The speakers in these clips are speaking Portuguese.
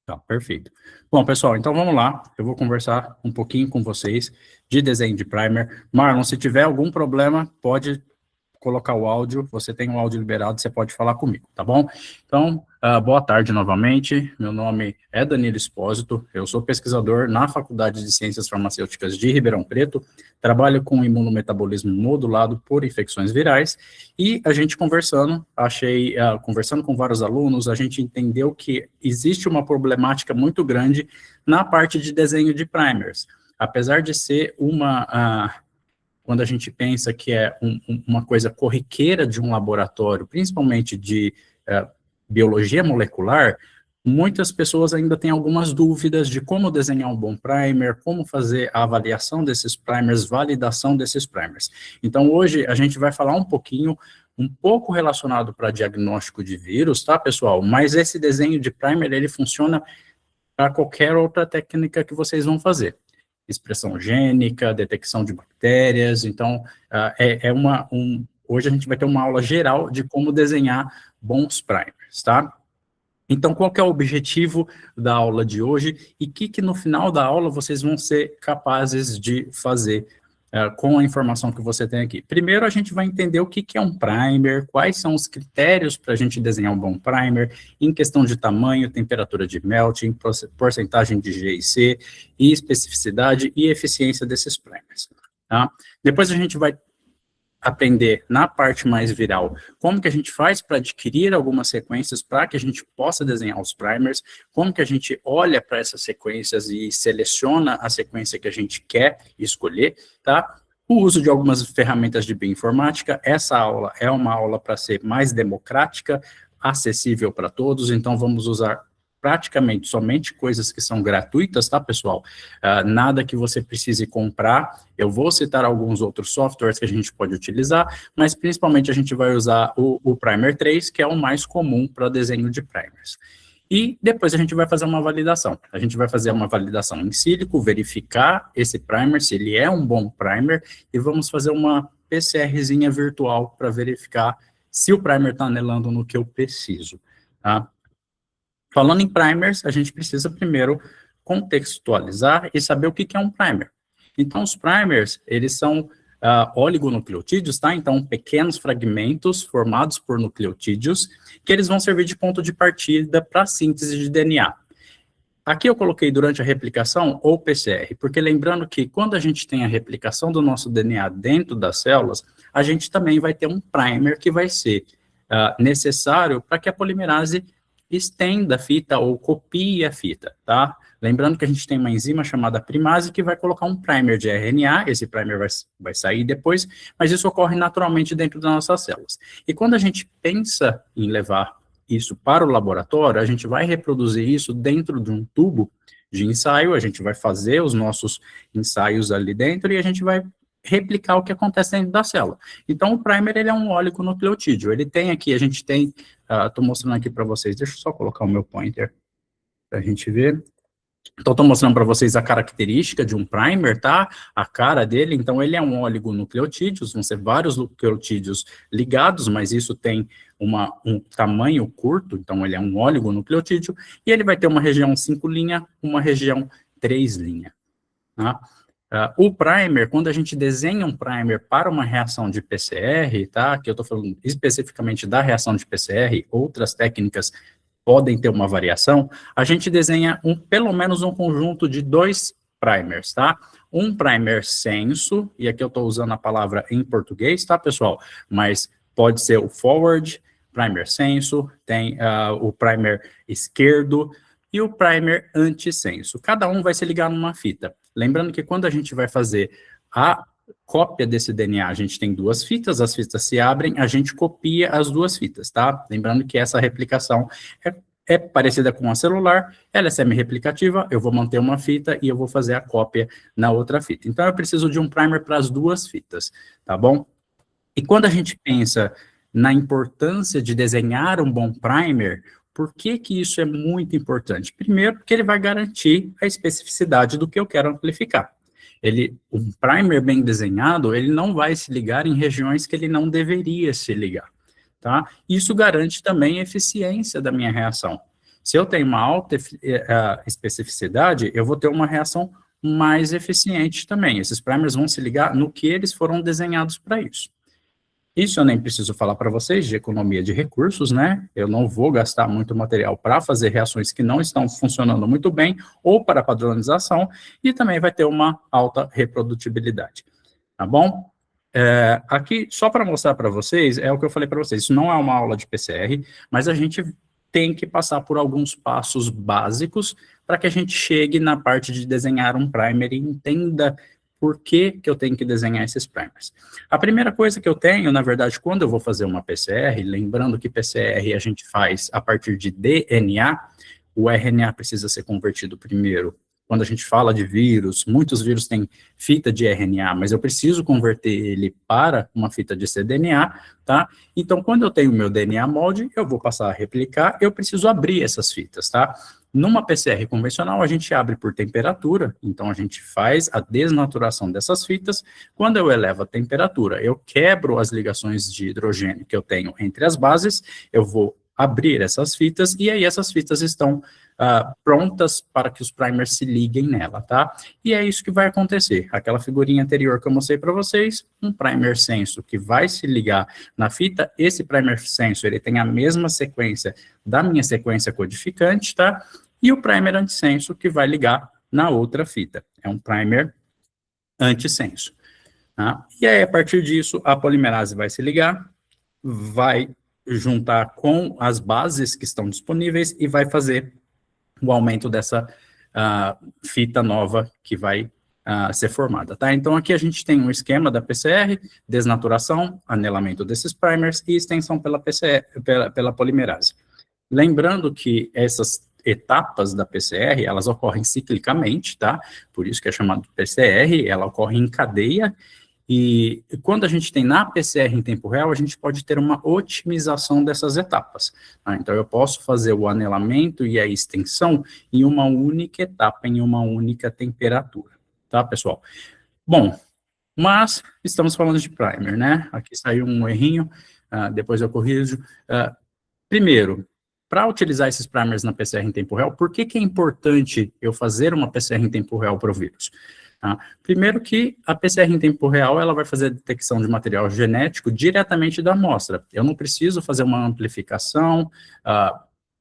Tá, perfeito. Bom, pessoal, então vamos lá. Eu vou conversar um pouquinho com vocês de desenho de primer. Marlon, se tiver algum problema, pode colocar o áudio, você tem o áudio liberado, você pode falar comigo, tá bom? Então, boa tarde novamente, meu nome é Danilo Espósito, eu sou pesquisador na Faculdade de Ciências Farmacêuticas de Ribeirão Preto, trabalho com imunometabolismo modulado por infecções virais, e a gente conversando com vários alunos, a gente entendeu que existe uma problemática muito grande na parte de desenho de primers, apesar de ser quando a gente pensa que é uma coisa corriqueira de um laboratório, principalmente de biologia molecular, muitas pessoas ainda têm algumas dúvidas de como desenhar um bom primer, como fazer a avaliação desses primers, validação desses primers. Então, hoje, a gente vai falar um pouco relacionado para diagnóstico de vírus, tá, pessoal? Mas esse desenho de primer, ele funciona para qualquer outra técnica que vocês vão fazer. Expressão gênica, detecção de bactérias, então, hoje a gente vai ter uma aula geral de como desenhar bons primers, tá? Então, qual que é o objetivo da aula de hoje e o que no final da aula vocês vão ser capazes de fazer com a informação que você tem aqui? Primeiro, a gente vai entender o que é um primer, quais são os critérios para a gente desenhar um bom primer, em questão de tamanho, temperatura de melting, porcentagem de G e C, e especificidade e eficiência desses primers. Tá? Depois a gente vai aprender na parte mais viral como que a gente faz para adquirir algumas sequências para que a gente possa desenhar os primers, como que a gente olha para essas sequências e seleciona a sequência que a gente quer escolher, tá? O uso de algumas ferramentas de bioinformática, essa aula é uma aula para ser mais democrática, acessível para todos, então vamos usar praticamente somente coisas que são gratuitas, tá, pessoal? Nada que você precise comprar. Eu vou citar alguns outros softwares que a gente pode utilizar, mas principalmente a gente vai usar o Primer 3, que é o mais comum para desenho de primers. E depois a gente vai fazer uma validação. A gente vai fazer uma validação em sílico, verificar esse primer, se ele é um bom primer, e vamos fazer uma PCRzinha virtual para verificar se o primer está anelando no que eu preciso, tá? Falando em primers, a gente precisa primeiro contextualizar e saber o que é um primer. Então, os primers, eles são oligonucleotídeos, tá? Então, pequenos fragmentos formados por nucleotídeos, que eles vão servir de ponto de partida para a síntese de DNA. Aqui eu coloquei durante a replicação ou PCR, porque lembrando que quando a gente tem a replicação do nosso DNA dentro das células, a gente também vai ter um primer que vai ser necessário para que a polimerase estenda a fita ou copie a fita, tá? Lembrando que a gente tem uma enzima chamada primase que vai colocar um primer de RNA, esse primer vai sair depois, mas isso ocorre naturalmente dentro das nossas células. E quando a gente pensa em levar isso para o laboratório, a gente vai reproduzir isso dentro de um tubo de ensaio, a gente vai fazer os nossos ensaios ali dentro e a gente vai replicar o que acontece dentro da célula. Então, o primer, ele é um oligonucleotídeo. Ele tem aqui, a gente tem, estou mostrando aqui para vocês, deixa eu só colocar o meu pointer para a gente ver. Então, estou mostrando para vocês a característica de um primer, tá? A cara dele, então, ele é um oligonucleotídeo, vão ser vários nucleotídeos ligados, mas isso tem um tamanho curto, então ele é um oligonucleotídeo, e ele vai ter uma região 5' uma região 3', tá? O primer, quando a gente desenha um primer para uma reação de PCR, tá? Que eu estou falando especificamente da reação de PCR, outras técnicas podem ter uma variação, a gente desenha pelo menos um conjunto de 2 primers, tá? Um primer senso, e aqui eu estou usando a palavra em português, tá, pessoal? Mas pode ser o forward, primer senso, tem o primer esquerdo e o primer antissenso. Cada um vai se ligar numa fita. Lembrando que quando a gente vai fazer a cópia desse DNA, a gente tem 2 fitas, as fitas se abrem, a gente copia as 2 fitas, tá? Lembrando que essa replicação é parecida com a celular, ela é semi-replicativa, eu vou manter uma fita e eu vou fazer a cópia na outra fita. Então, eu preciso de um primer para as 2 fitas, tá bom? E quando a gente pensa na importância de desenhar um bom primer, por que que isso é muito importante? Primeiro, porque ele vai garantir a especificidade do que eu quero amplificar. Um primer bem desenhado, ele não vai se ligar em regiões que ele não deveria se ligar, tá? Isso garante também a eficiência da minha reação. Se eu tenho uma alta especificidade, eu vou ter uma reação mais eficiente também. Esses primers vão se ligar no que eles foram desenhados para isso. Isso eu nem preciso falar para vocês de economia de recursos, né? Eu não vou gastar muito material para fazer reações que não estão funcionando muito bem ou para padronização, e também vai ter uma alta reprodutibilidade, tá bom? Aqui, só para mostrar para vocês, é o que eu falei para vocês, isso não é uma aula de PCR, mas a gente tem que passar por alguns passos básicos para que a gente chegue na parte de desenhar um primer e entenda por que eu tenho que desenhar esses primers. A primeira coisa que eu tenho, na verdade, quando eu vou fazer uma PCR, lembrando que PCR a gente faz a partir de DNA, o RNA precisa ser convertido primeiro. Quando a gente fala de vírus, muitos vírus têm fita de RNA, mas eu preciso converter ele para uma fita de cDNA, tá? Então, quando eu tenho o meu DNA molde, eu vou passar a replicar, eu preciso abrir essas fitas, tá? Numa PCR convencional, a gente abre por temperatura, então a gente faz a desnaturação dessas fitas. Quando eu elevo a temperatura, eu quebro as ligações de hidrogênio que eu tenho entre as bases, eu vou abrir essas fitas, e aí essas fitas estão prontas para que os primers se liguem nela, tá? E é isso que vai acontecer. Aquela figurinha anterior que eu mostrei para vocês, um primer senso que vai se ligar na fita, esse primer senso, ele tem a mesma sequência da minha sequência codificante, tá? E o primer antissenso que vai ligar na outra fita. É um primer antissenso, tá? E aí, a partir disso, a polimerase vai se ligar, vai juntar com as bases que estão disponíveis e vai fazer o aumento dessa fita nova que vai ser formada, tá? Então, aqui a gente tem um esquema da PCR, desnaturação, anelamento desses primers e extensão pela PCR, pela polimerase. Lembrando que essas etapas da PCR, elas ocorrem ciclicamente, tá? Por isso que é chamado de PCR, ela ocorre em cadeia. E quando a gente tem na PCR em tempo real, a gente pode ter uma otimização dessas etapas. Tá? Então, eu posso fazer o anelamento e a extensão em uma única etapa, em uma única temperatura. Tá, pessoal? Bom, mas estamos falando de primer, né? Aqui saiu um errinho, depois eu corrijo. Primeiro, para utilizar esses primers na PCR em tempo real, por que é importante eu fazer uma PCR em tempo real para o vírus? Tá? Primeiro que a PCR em tempo real, ela vai fazer a detecção de material genético diretamente da amostra. Eu não preciso fazer uma amplificação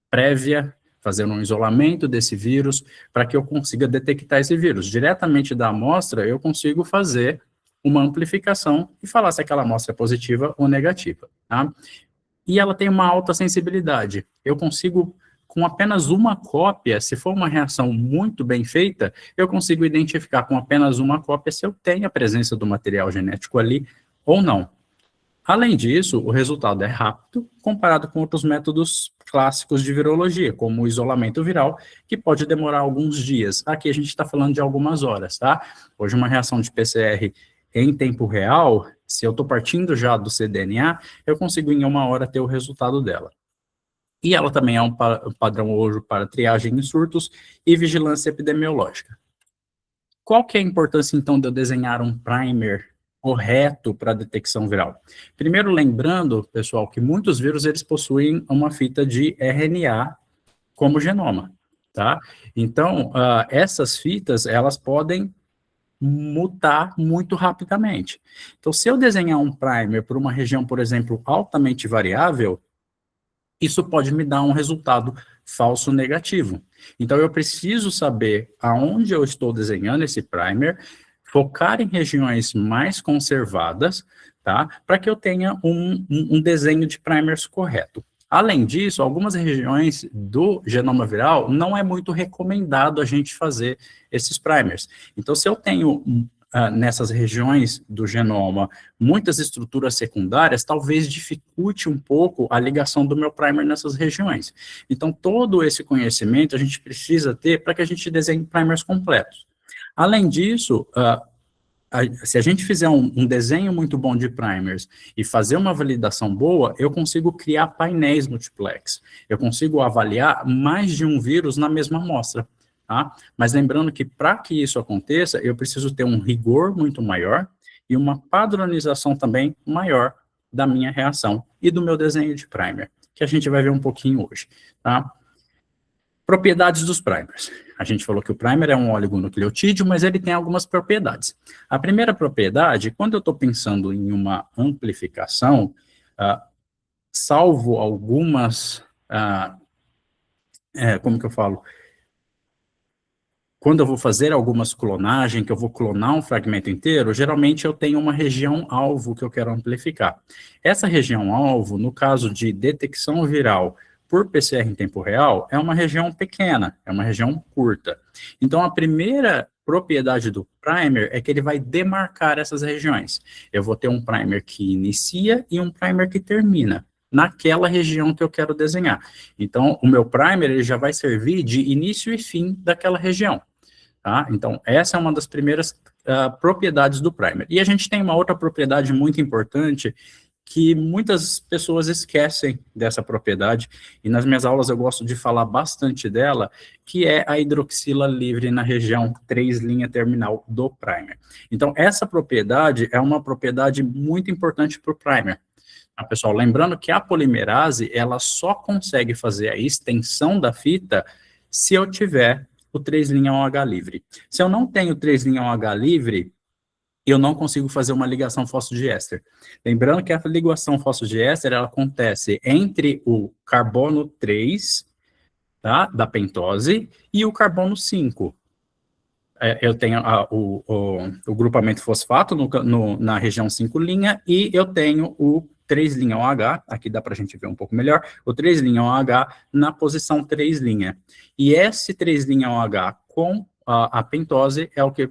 prévia, fazer um isolamento desse vírus, para que eu consiga detectar esse vírus. Diretamente da amostra, eu consigo fazer uma amplificação e falar se aquela amostra é positiva ou negativa. Tá? E ela tem uma alta sensibilidade. Eu consigo, com apenas uma cópia, se for uma reação muito bem feita, eu consigo identificar com apenas uma cópia se eu tenho a presença do material genético ali ou não. Além disso, o resultado é rápido, comparado com outros métodos clássicos de virologia, como o isolamento viral, que pode demorar alguns dias. Aqui a gente está falando de algumas horas, tá? Hoje uma reação de PCR em tempo real, se eu estou partindo já do cDNA, eu consigo em 1 hora ter o resultado dela. E ela também é um padrão ouro para triagem em surtos e vigilância epidemiológica. Qual que é a importância, então, de eu desenhar um primer correto para detecção viral? Primeiro, lembrando, pessoal, que muitos vírus, eles possuem uma fita de RNA como genoma, tá? Então, essas fitas, elas podem mutar muito rapidamente. Então, se eu desenhar um primer para uma região, por exemplo, altamente variável, isso pode me dar um resultado falso negativo. Então, eu preciso saber aonde eu estou desenhando esse primer, focar em regiões mais conservadas, tá? Para que eu tenha um desenho de primers correto. Além disso, algumas regiões do genoma viral não é muito recomendado a gente fazer esses primers. Então, se eu tenho nessas regiões do genoma muitas estruturas secundárias, talvez dificulte um pouco a ligação do meu primer nessas regiões. Então, todo esse conhecimento a gente precisa ter para que a gente desenhe primers completos. Além disso, se a gente fizer um desenho muito bom de primers e fazer uma validação boa, eu consigo criar painéis multiplex. Eu consigo avaliar mais de um vírus na mesma amostra. Tá? Mas lembrando que para que isso aconteça, eu preciso ter um rigor muito maior e uma padronização também maior da minha reação e do meu desenho de primer, que a gente vai ver um pouquinho hoje. Tá? Propriedades dos primers. A gente falou que o primer é um oligonucleotídeo, mas ele tem algumas propriedades. A primeira propriedade, quando eu estou pensando em uma amplificação, salvo algumas, como que eu falo? Quando eu vou fazer algumas clonagens, que eu vou clonar um fragmento inteiro, geralmente eu tenho uma região-alvo que eu quero amplificar. Essa região-alvo, no caso de detecção viral por PCR em tempo real, é uma região pequena, é uma região curta. Então, a primeira propriedade do primer é que ele vai demarcar essas regiões. Eu vou ter um primer que inicia e um primer que termina naquela região que eu quero desenhar. Então, o meu primer ele já vai servir de início e fim daquela região. Tá? Então, essa é uma das primeiras propriedades do primer. E a gente tem uma outra propriedade muito importante que muitas pessoas esquecem dessa propriedade, e nas minhas aulas eu gosto de falar bastante dela, que é a hidroxila livre na região 3' terminal do primer. Então, essa propriedade é uma propriedade muito importante para o primer. Tá, pessoal, lembrando que a polimerase, ela só consegue fazer a extensão da fita se eu tiver o 3' OH livre. Se eu não tenho 3' OH livre, eu não consigo fazer uma ligação fosfodiéster. Lembrando que a ligação fosfodiéster, ela acontece entre o carbono 3, tá, da pentose, e o carbono 5. Eu tenho o grupamento fosfato na região 5' e eu tenho o 3' OH, aqui dá para a gente ver um pouco melhor, o 3' OH na posição 3'. E esse 3' OH com a pentose é o que...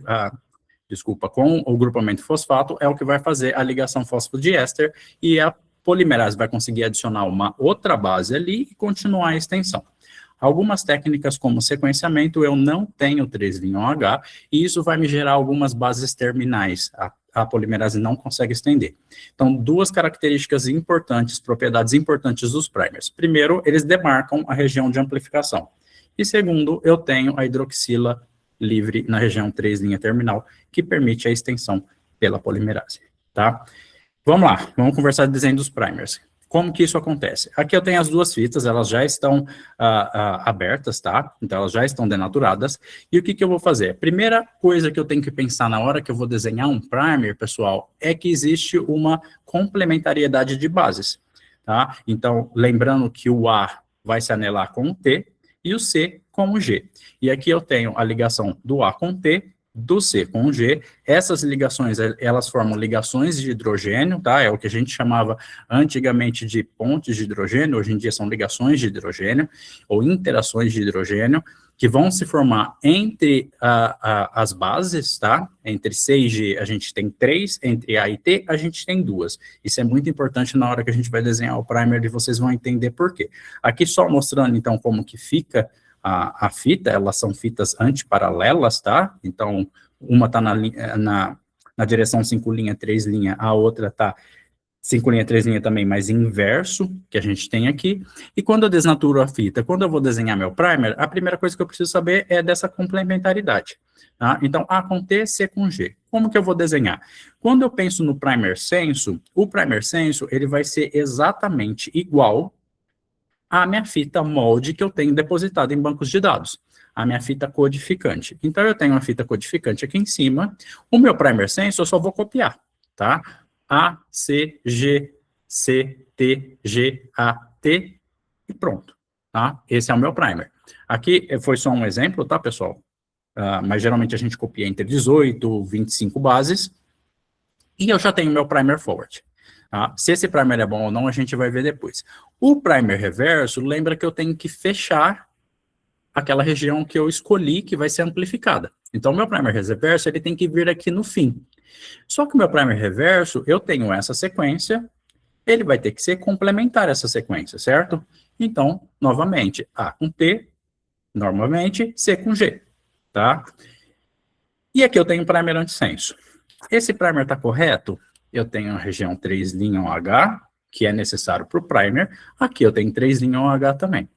com o grupamento fosfato, é o que vai fazer a ligação fosfodiéster e a polimerase vai conseguir adicionar uma outra base ali e continuar a extensão. Algumas técnicas, como sequenciamento, eu não tenho 3' OH, e isso vai me gerar algumas bases terminais. A polimerase não consegue estender. Então, duas características importantes, propriedades importantes dos primers. Primeiro, eles demarcam a região de amplificação. E segundo, eu tenho a hidroxila livre na região 3' terminal, que permite a extensão pela polimerase, tá? Vamos lá, vamos conversar de desenho dos primers. Como que isso acontece? Aqui eu tenho as duas fitas, elas já estão abertas, tá? Então, elas já estão denaturadas. E o que que eu vou fazer? A primeira coisa que eu tenho que pensar na hora que eu vou desenhar um primer, pessoal, é que existe uma complementariedade de bases, tá? Então, lembrando que o A vai se anelar com o T e o C com o G. E aqui eu tenho a ligação do A com o T, do C com o G. Essas ligações, elas formam ligações de hidrogênio, tá? É o que a gente chamava antigamente de pontes de hidrogênio, hoje em dia são ligações de hidrogênio, ou interações de hidrogênio, que vão se formar entre as bases, tá? Entre C e G a gente tem 3, entre A e T a gente tem 2. Isso é muito importante na hora que a gente vai desenhar o primer e vocês vão entender por quê. Aqui só mostrando, então, como que fica a fita, elas são fitas antiparalelas, tá? Então, uma está na direção 5', 3', a outra está 5', 3' também, mas inverso, que a gente tem aqui. E quando eu desnaturo a fita, quando eu vou desenhar meu primer, a primeira coisa que eu preciso saber é dessa complementaridade, tá? Então, A com T, C com G. Como que eu vou desenhar? Quando eu penso no primer senso, o primer senso, ele vai ser exatamente igual a minha fita molde que eu tenho depositada em bancos de dados, a minha fita codificante. Então, eu tenho uma fita codificante aqui em cima, o meu primer sense eu só vou copiar, tá? A, C, G, C, T, G, A, T, e pronto, tá? Esse é o meu primer. Aqui foi só um exemplo, tá, pessoal? Mas geralmente a gente copia entre 18, 25 bases, e eu já tenho meu primer forward. Tá? Se esse primer é bom ou não, a gente vai ver depois. O primer reverso, lembra que eu tenho que fechar aquela região que eu escolhi que vai ser amplificada. Então, o meu primer reverso, ele tem que vir aqui no fim. Só que o meu primer reverso, eu tenho essa sequência, ele vai ter que ser complementar essa sequência, certo? Então, novamente, A com T, normalmente, C com G, tá? E aqui eu tenho o primer antissenso. Esse primer está correto? Eu tenho a região 3' OH, que é necessário para o primer. Aqui eu tenho 3' OH também.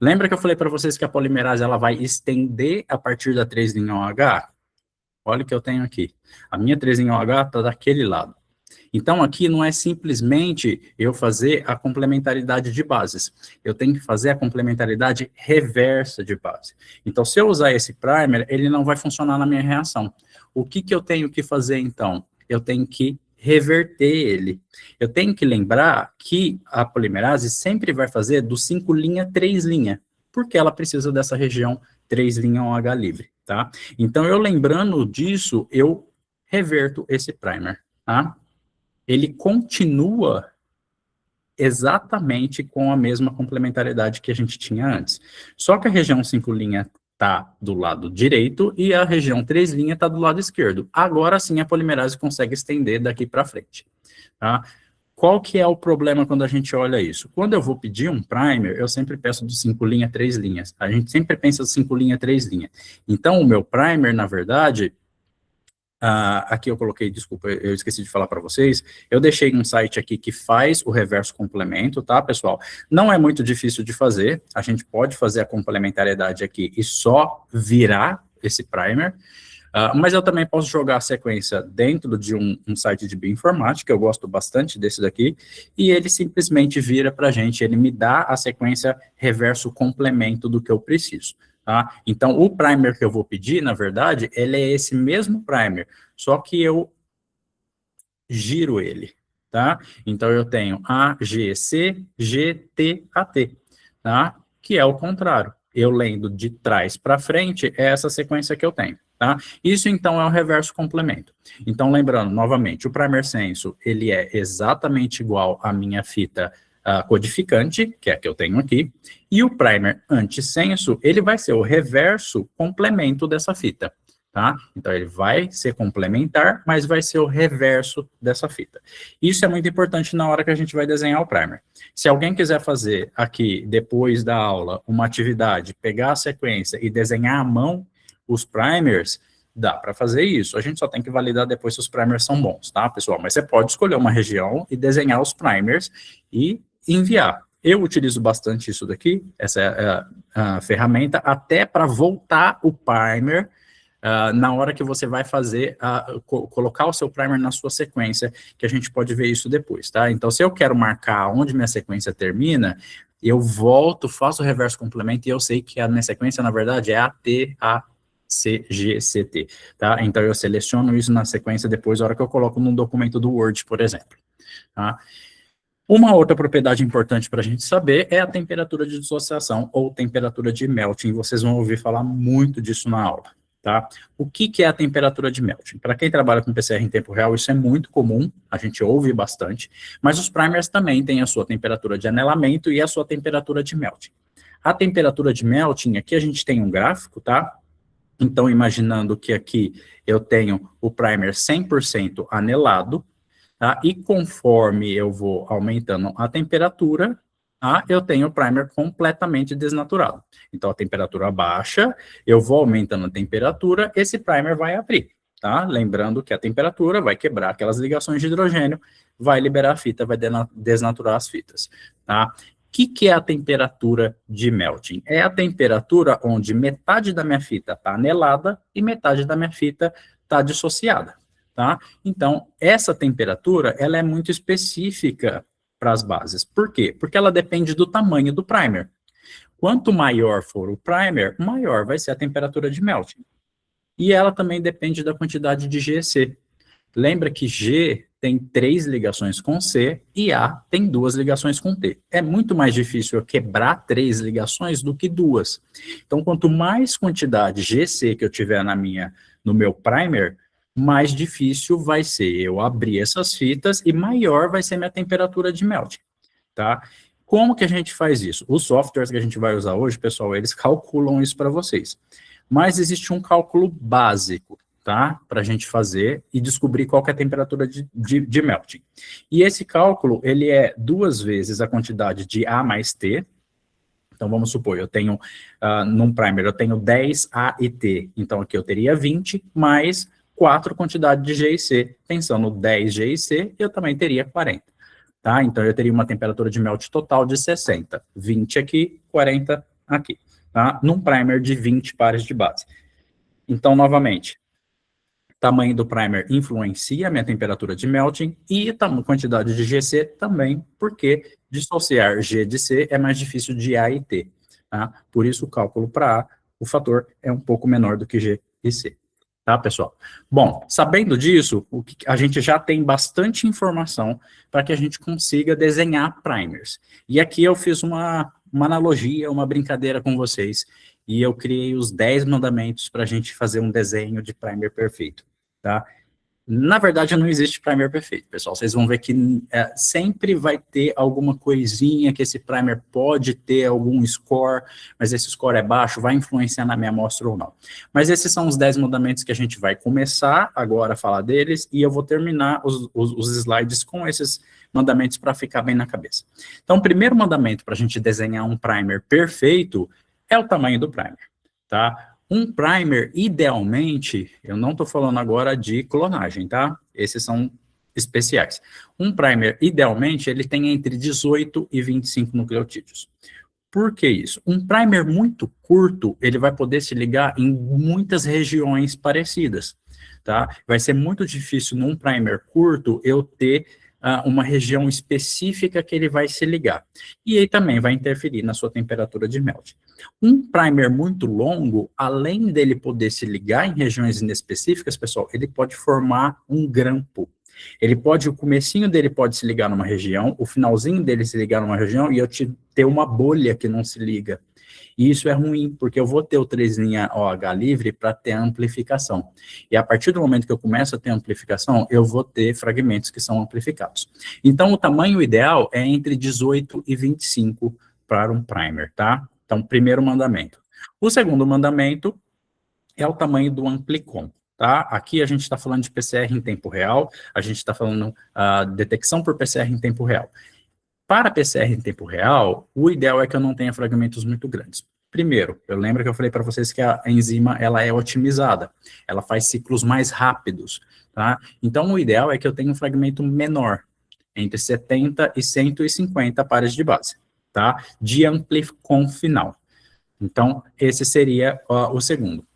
Lembra que eu falei para vocês que a polimerase ela vai estender a partir da 3' OH? Olha o que eu tenho aqui. A minha 3' OH está daquele lado. Então, aqui não é simplesmente eu fazer a complementaridade de bases. Eu tenho que fazer a complementaridade reversa de base. Então, se eu usar esse primer, ele não vai funcionar na minha reação. O que eu tenho que fazer, então? Eu tenho que reverter ele. Eu tenho que lembrar que a polimerase sempre vai fazer do 5' 3', porque ela precisa dessa região 3' OH livre, tá? Então, eu lembrando disso, eu reverto esse primer, tá? Ele continua exatamente com a mesma complementaridade que a gente tinha antes. Só que a região 5' está do lado direito e a região 3' está do lado esquerdo. Agora sim a polimerase consegue estender daqui para frente, tá? Qual que é o problema quando a gente olha isso? Quando eu vou pedir um primer, eu sempre peço do 5', 3'. A gente sempre pensa do 5', 3'. Então, o meu primer, na verdade, aqui eu coloquei, desculpa, eu esqueci de falar para vocês, eu deixei um site aqui que faz o reverso complemento, tá, pessoal? Não é muito difícil de fazer, a gente pode fazer a complementariedade aqui e só virar esse primer, mas eu também posso jogar a sequência dentro de um site de bioinformática, eu gosto bastante desse daqui, e ele simplesmente vira para a gente, ele me dá a sequência reverso complemento do que eu preciso. Tá? Então, o primer que eu vou pedir, na verdade, ele é esse mesmo primer, só que eu giro ele, tá? Então, eu tenho AGC, GTAT, tá? Que é o contrário. Eu lendo de trás para frente, é essa sequência que eu tenho, tá? Isso, então, é o reverso complemento. Então, lembrando, novamente, o primer senso, ele é exatamente igual à minha fita codificante, que é a que eu tenho aqui, e o primer antissenso, ele vai ser o reverso complemento dessa fita, tá? Então, ele vai ser complementar, mas vai ser o reverso dessa fita. Isso é muito importante na hora que a gente vai desenhar o primer. Se alguém quiser fazer aqui, depois da aula, uma atividade, pegar a sequência e desenhar à mão os primers, dá para fazer isso. A gente só tem que validar depois se os primers são bons, tá, pessoal? Mas você pode escolher uma região e desenhar os primers e enviar. Eu utilizo bastante isso daqui, essa é a ferramenta, até para voltar o primer na hora que você vai fazer, colocar o seu primer na sua sequência, que a gente pode ver isso depois, tá? Então, se eu quero marcar onde minha sequência termina, eu volto, faço o reverso complemento e eu sei que a minha sequência, na verdade, é ATACGCT, tá? Então, eu seleciono isso na sequência depois, na hora que eu coloco num documento do Word, por exemplo, tá? Uma outra propriedade importante para a gente saber é a temperatura de dissociação ou temperatura de melting. Vocês vão ouvir falar muito disso na aula, tá? O que é a temperatura de melting? Para quem trabalha com PCR em tempo real, isso é muito comum, a gente ouve bastante, mas os primers também têm a sua temperatura de anelamento e a sua temperatura de melting. A temperatura de melting, aqui a gente tem um gráfico, tá? Então, imaginando que aqui eu tenho o primer 100% anelado, tá? E conforme eu vou aumentando a temperatura, eu tenho o primer completamente desnaturado. Então, a temperatura baixa, eu vou aumentando a temperatura, esse primer vai abrir, tá? Lembrando que a temperatura vai quebrar aquelas ligações de hidrogênio, vai liberar a fita, vai desnaturar as fitas, tá? O que é a temperatura de melting? É a temperatura onde metade da minha fita está anelada e metade da minha fita está dissociada. Tá? Então, essa temperatura, ela é muito específica para as bases. Por quê? Porque ela depende do tamanho do primer. Quanto maior for o primer, maior vai ser a temperatura de melting. E ela também depende da quantidade de GC. Lembra que G tem 3 ligações com C e A tem 2 ligações com T. É muito mais difícil eu quebrar 3 ligações do que 2. Então, quanto mais quantidade GC que eu tiver no meu primer, mais difícil vai ser eu abrir essas fitas e maior vai ser minha temperatura de melting, tá? Como que a gente faz isso? Os softwares que a gente vai usar hoje, pessoal, eles calculam isso para vocês. Mas existe um cálculo básico, tá? Para a gente fazer e descobrir qual que é a temperatura de melting. E esse cálculo, ele é 2 vezes a quantidade de A mais T. Então, vamos supor, eu tenho, num primer, eu tenho 10 A e T. Então, aqui eu teria 20 mais 4 quantidade de G e C. Pensando 10 G e C, eu também teria 40. Tá? Então, eu teria uma temperatura de melt total de 60. 20 aqui, 40 aqui. Tá? Num primer de 20 pares de base. Então, novamente, tamanho do primer influencia a minha temperatura de melting e a quantidade de GC também, porque dissociar G de C é mais difícil de A e T. Tá? Por isso, o cálculo para A, o fator é um pouco menor do que G e C. Tá, pessoal? Bom, sabendo disso, a gente já tem bastante informação para que a gente consiga desenhar primers. E aqui eu fiz uma analogia, uma brincadeira com vocês, e eu criei os 10 mandamentos para a gente fazer um desenho de primer perfeito, tá? Na verdade, não existe primer perfeito, pessoal. Vocês vão ver que sempre vai ter alguma coisinha que esse primer pode ter algum score, mas esse score é baixo, vai influenciar na minha amostra ou não. Mas esses são os 10 mandamentos que a gente vai começar agora a falar deles, e eu vou terminar os slides com esses mandamentos para ficar bem na cabeça. Então, o primeiro mandamento para a gente desenhar um primer perfeito é o tamanho do primer, tá? Um primer, idealmente, eu não estou falando agora de clonagem, tá? Esses são especiais. Um primer, idealmente, ele tem entre 18 e 25 nucleotídeos. Por que isso? Um primer muito curto, ele vai poder se ligar em muitas regiões parecidas, tá? Vai ser muito difícil num primer curto eu ter uma região específica que ele vai se ligar. E aí também vai interferir na sua temperatura de melt. Um primer muito longo, além dele poder se ligar em regiões inespecíficas, pessoal, ele pode formar um grampo. O comecinho dele pode se ligar numa região, o finalzinho dele se ligar numa região e eu ter uma bolha que não se liga. E isso é ruim, porque eu vou ter o 3' OH livre para ter amplificação. E a partir do momento que eu começo a ter amplificação, eu vou ter fragmentos que são amplificados. Então, o tamanho ideal é entre 18 e 25 para um primer, tá? Então, primeiro mandamento. O segundo mandamento é o tamanho do amplicon, tá? Aqui a gente está falando de PCR em tempo real, a gente está falando detecção por PCR em tempo real. Para PCR em tempo real, o ideal é que eu não tenha fragmentos muito grandes. Primeiro, eu lembro que eu falei para vocês que a enzima ela é otimizada, ela faz ciclos mais rápidos, tá? Então, o ideal é que eu tenha um fragmento menor, entre 70 e 150 pares de base, tá? De amplicon final. Então, esse seria o segundo,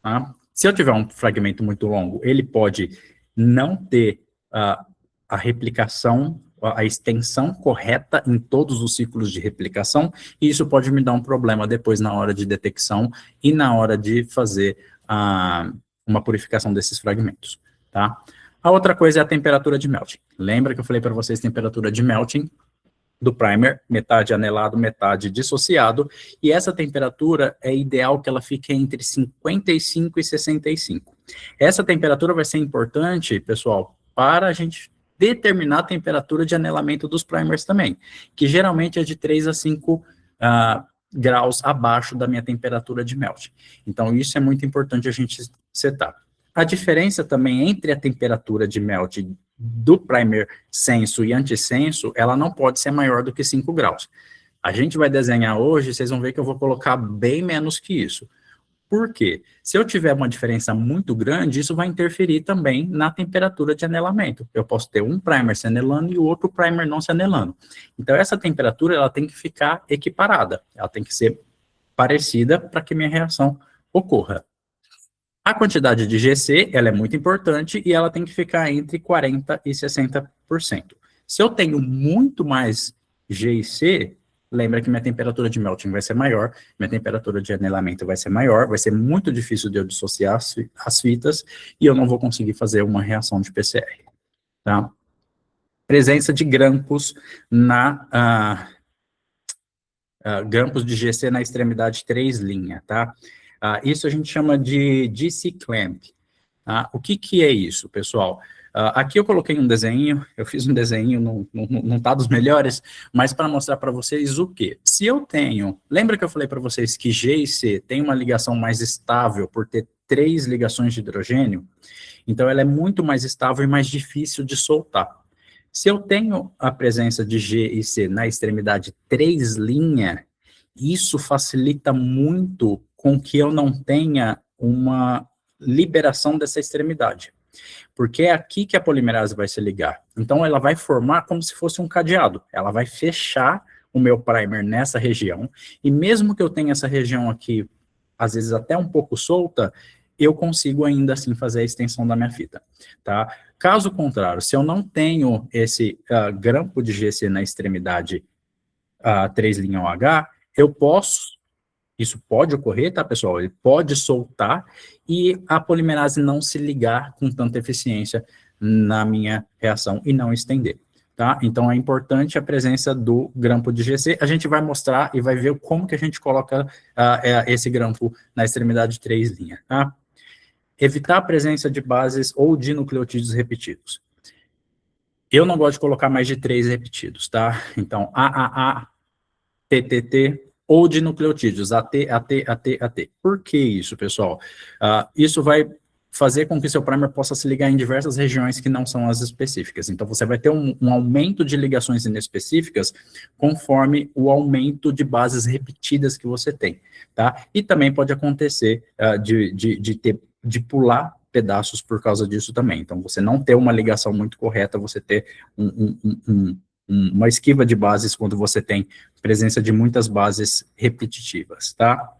tá? Se eu tiver um fragmento muito longo, ele pode não ter a replicação, a extensão correta em todos os ciclos de replicação, e isso pode me dar um problema depois na hora de detecção e na hora de fazer uma purificação desses fragmentos, tá? A outra coisa é a temperatura de melting. Lembra que eu falei para vocês temperatura de melting do primer, metade anelado, metade dissociado, e essa temperatura é ideal que ela fique entre 55 e 65. Essa temperatura vai ser importante, pessoal, para a gente determinar a temperatura de anelamento dos primers também, que geralmente é de 3 a 5 graus abaixo da minha temperatura de melt. Então, isso é muito importante a gente setar. A diferença também entre a temperatura de melt do primer senso e antissenso, ela não pode ser maior do que 5 graus. A gente vai desenhar hoje, vocês vão ver que eu vou colocar bem menos que isso. Por quê? Se eu tiver uma diferença muito grande, isso vai interferir também na temperatura de anelamento. Eu posso ter um primer se anelando e o outro primer não se anelando. Então, essa temperatura ela tem que ficar equiparada. Ela tem que ser parecida para que minha reação ocorra. A quantidade de GC, ela é muito importante e ela tem que ficar entre 40% e 60%. Se eu tenho muito mais G e C, lembra que minha temperatura de melting vai ser maior, minha temperatura de anelamento vai ser maior, vai ser muito difícil de eu dissociar as fitas e eu não vou conseguir fazer uma reação de PCR, tá? Presença de grampos grampos de GC na extremidade 3', tá? Isso a gente chama de GC clamp. O que é isso, pessoal? Aqui eu coloquei um desenho, eu fiz um desenho, não tá dos melhores, mas para mostrar para vocês o quê? Se eu tenho, lembra que eu falei para vocês que G e C tem uma ligação mais estável por ter 3 ligações de hidrogênio? Então ela é muito mais estável e mais difícil de soltar. Se eu tenho a presença de G e C na extremidade 3', isso facilita muito com que eu não tenha uma liberação dessa extremidade. Porque é aqui que a polimerase vai se ligar. Então, ela vai formar como se fosse um cadeado. Ela vai fechar o meu primer nessa região. E mesmo que eu tenha essa região aqui, às vezes até um pouco solta, eu consigo ainda assim fazer a extensão da minha fita, tá? Caso contrário, se eu não tenho esse grampo de GC na extremidade 3' OH, eu posso, isso pode ocorrer, tá, pessoal? Ele pode soltar e a polimerase não se ligar com tanta eficiência na minha reação e não estender, tá? Então, é importante a presença do grampo de GC. A gente vai mostrar e vai ver como que a gente coloca esse grampo na extremidade 3', tá? Evitar a presença de bases ou de nucleotídeos repetidos. Eu não gosto de colocar mais de 3 repetidos, tá? Então, AAA, TTT, ou de nucleotídeos, AT, AT, AT, AT. Por que isso, pessoal? Isso vai fazer com que seu primer possa se ligar em diversas regiões que não são as específicas. Então, você vai ter um aumento de ligações inespecíficas conforme o aumento de bases repetidas que você tem, tá? E também pode acontecer de pular pedaços por causa disso também. Então, você não ter uma ligação muito correta, você ter uma esquiva de bases quando você tem presença de muitas bases repetitivas, tá?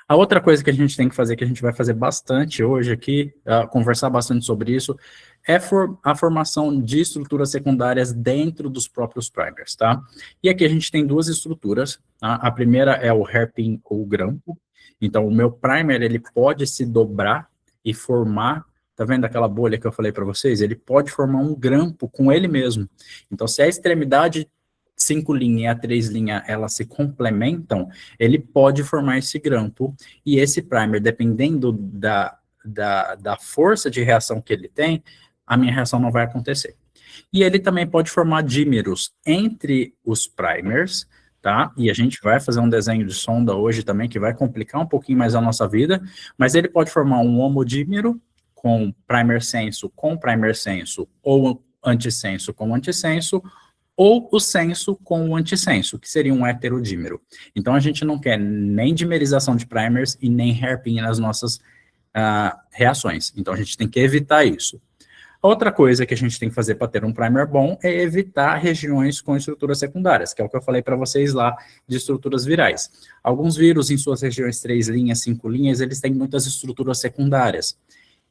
A outra coisa que a gente tem que fazer, que a gente vai fazer bastante hoje aqui, conversar bastante sobre isso, é a formação de estruturas secundárias dentro dos próprios primers, tá? E aqui a gente tem duas estruturas, tá? A primeira é o hairpin ou grampo. Então, o meu primer, ele pode se dobrar e formar, tá vendo aquela bolha que eu falei para vocês? Ele pode formar um grampo com ele mesmo. Então, se a extremidade 5' e a 3', elas se complementam, ele pode formar esse grampo, e esse primer, dependendo da força de reação que ele tem, a minha reação não vai acontecer. E ele também pode formar dímeros entre os primers, tá? E a gente vai fazer um desenho de sonda hoje também, que vai complicar um pouquinho mais a nossa vida, mas ele pode formar um homodímero com primer senso, ou antissenso com antissenso, ou o senso com o antissenso, que seria um heterodímero. Então, a gente não quer nem dimerização de primers e nem hairpin nas nossas reações. Então, a gente tem que evitar isso. Outra coisa que a gente tem que fazer para ter um primer bom é evitar regiões com estruturas secundárias, que é o que eu falei para vocês lá de estruturas virais. Alguns vírus em suas regiões 3', 5', eles têm muitas estruturas secundárias.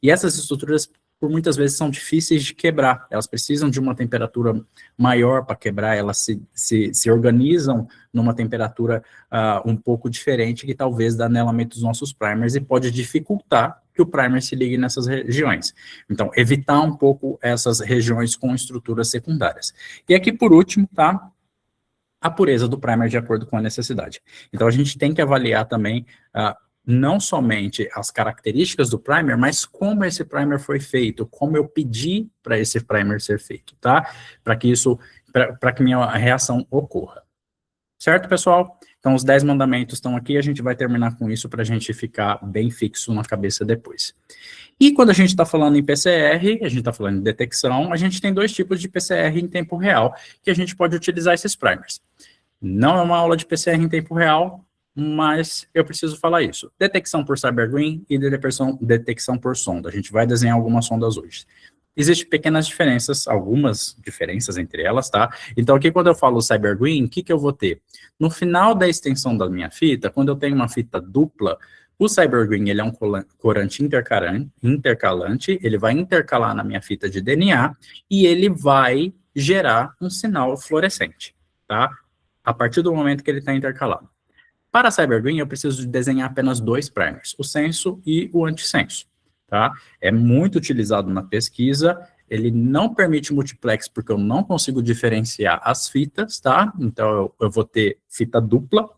E essas estruturas, por muitas vezes, são difíceis de quebrar. Elas precisam de uma temperatura maior para quebrar, elas se organizam numa temperatura um pouco diferente, que talvez dá anelamento dos nossos primers e pode dificultar que o primer se ligue nessas regiões. Então, evitar um pouco essas regiões com estruturas secundárias. E aqui, por último, tá a pureza do primer de acordo com a necessidade. Então, a gente tem que avaliar também não somente as características do primer, mas como esse primer foi feito, como eu pedi para esse primer ser feito, tá? Para que minha reação ocorra. Certo, pessoal? Então, os 10 mandamentos estão aqui, a gente vai terminar com isso para a gente ficar bem fixo na cabeça depois. E quando a gente está falando em PCR, a gente está falando em detecção, a gente tem 2 tipos de PCR em tempo real, que a gente pode utilizar esses primers. Não é uma aula de PCR em tempo real, mas eu preciso falar isso. Detecção por CyberGreen e detecção por sonda. A gente vai desenhar algumas sondas hoje. Existem pequenas diferenças, algumas diferenças entre elas, tá? Então, aqui quando eu falo CyberGreen, o que eu vou ter? No final da extensão da minha fita, quando eu tenho uma fita dupla, o CyberGreen, ele é um corante intercalante, ele vai intercalar na minha fita de DNA e ele vai gerar um sinal fluorescente, tá? A partir do momento que ele está intercalado. Para CyberGreen, eu preciso desenhar apenas 2 primers, o senso e o antissenso, tá? É muito utilizado na pesquisa, ele não permite multiplex porque eu não consigo diferenciar as fitas, tá? Então, eu vou ter fita dupla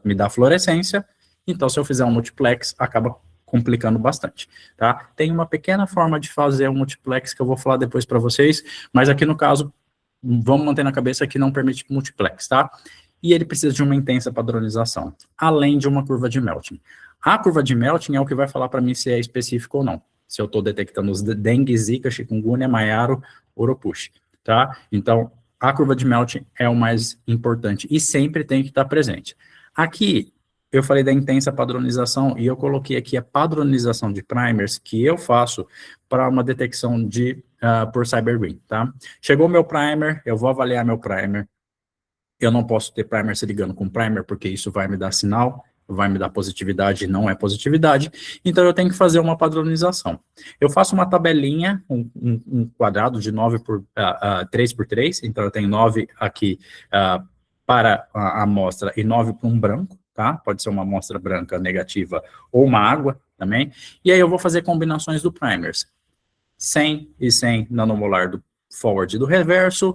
me dá fluorescência, então se eu fizer um multiplex, acaba complicando bastante, tá? Tem uma pequena forma de fazer um multiplex que eu vou falar depois para vocês, mas aqui no caso, vamos manter na cabeça que não permite multiplex, tá? E ele precisa de uma intensa padronização, além de uma curva de Melton. A curva de Melton é o que vai falar para mim se é específico ou não, se eu estou detectando os dengue, zika, chikungunya, maiaro, oropush, tá? Então, a curva de Melton é o mais importante e sempre tem que estar presente. Aqui, eu falei da intensa padronização e eu coloquei aqui a padronização de primers que eu faço para uma detecção por CyberGreen, tá? Chegou o meu primer, eu vou avaliar meu primer. Eu não posso ter primer se ligando com primer, porque isso vai me dar sinal, vai me dar positividade e não é positividade, então eu tenho que fazer uma padronização. Eu faço uma tabelinha, um quadrado de 3 por 3, então eu tenho 9 aqui para a amostra e 9 para um branco, tá? Pode ser uma amostra branca negativa ou uma água também, e aí eu vou fazer combinações do primers. 100 e 100 nanomolar do forward e do reverso,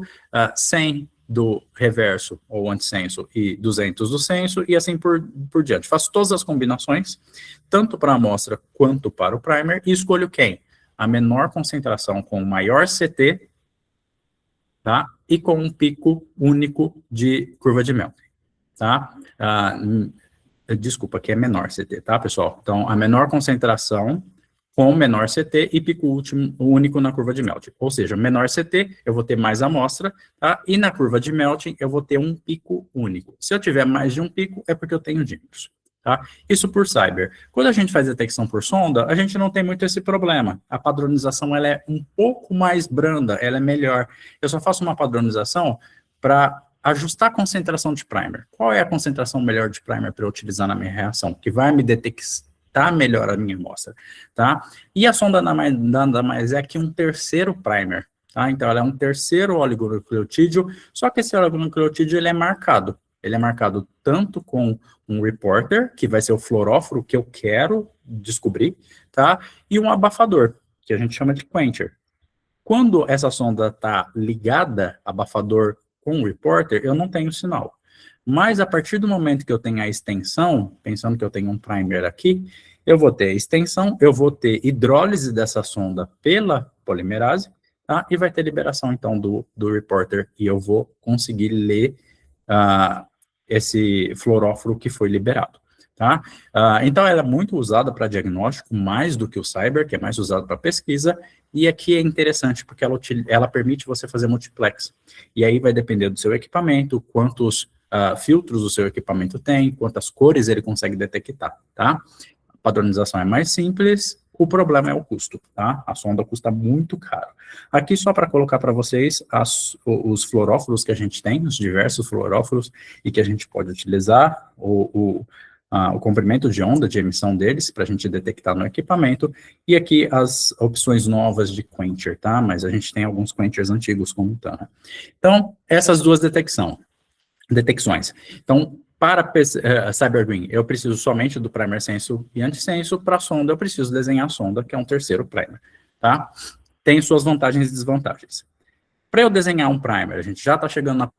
100 do reverso ou antissenso e 200 do senso, e assim por diante. Faço todas as combinações, tanto para a amostra quanto para o primer, e escolho quem? A menor concentração com o maior CT, tá? E com um pico único de curva de Melton, tá? Desculpa, aqui é menor CT, tá, pessoal? Então, a menor concentração com menor CT e pico único na curva de Melton. Ou seja, menor CT, eu vou ter mais amostra, tá? E na curva de Melton, eu vou ter um pico único. Se eu tiver mais de um pico, é porque eu tenho dígitos, tá? Isso por Cyber. Quando a gente faz detecção por sonda, a gente não tem muito esse problema. A padronização, ela é um pouco mais branda, ela é melhor. Eu só faço uma padronização para ajustar a concentração de primer. Qual é a concentração melhor de primer para eu utilizar na minha reação? Que vai me detectar melhor a minha amostra, tá? E a sonda nada mais é que um terceiro primer, tá? Então, ela é um terceiro oligonucleotídeo, só que esse oligonucleotídeo, ele é marcado. Ele é marcado tanto com um reporter, que vai ser o fluoróforo que eu quero descobrir, tá? E um abafador, que a gente chama de quencher. Quando essa sonda está ligada, abafador com o reporter, eu não tenho sinal. Mas a partir do momento que eu tenho a extensão, pensando que eu tenho um primer aqui, eu vou ter a extensão, eu vou ter hidrólise dessa sonda pela polimerase, tá? E vai ter liberação, então, do reporter, e eu vou conseguir ler esse fluoróforo que foi liberado, tá? Então, ela é muito usada para diagnóstico, mais do que o Cyber, que é mais usado para pesquisa, e aqui é interessante, porque ela permite você fazer multiplex, e aí vai depender do seu equipamento, quantos filtros o seu equipamento tem, quantas cores ele consegue detectar, tá? A padronização é mais simples, o problema é o custo, tá? A sonda custa muito caro. Aqui, só para colocar para vocês os fluoróforos que a gente tem, os diversos fluoróforos, e que a gente pode utilizar, o comprimento de onda de emissão deles, para a gente detectar no equipamento, e aqui as opções novas de quencher, tá? Mas a gente tem alguns quenchers antigos, como o Tana. Então, essas duas detecções. Então, para CyberGreen, eu preciso somente do primer senso e antissenso. Para a sonda, eu preciso desenhar a sonda, que é um terceiro primer, tá? Tem suas vantagens e desvantagens. Para eu desenhar um primer, a gente já está chegando na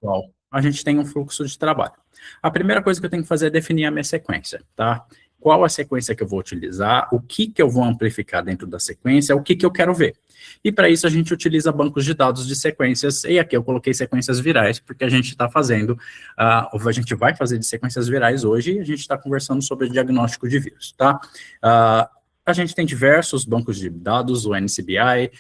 qual a gente tem um fluxo de trabalho. A primeira coisa que eu tenho que fazer é definir a minha sequência, tá? Qual a sequência que eu vou utilizar, o que eu vou amplificar dentro da sequência, o que eu quero ver. E para isso a gente utiliza bancos de dados de sequências, e aqui eu coloquei sequências virais, porque a gente está fazendo, a gente vai fazer de sequências virais hoje, e a gente está conversando sobre diagnóstico de vírus, tá? A gente tem diversos bancos de dados, o NCBI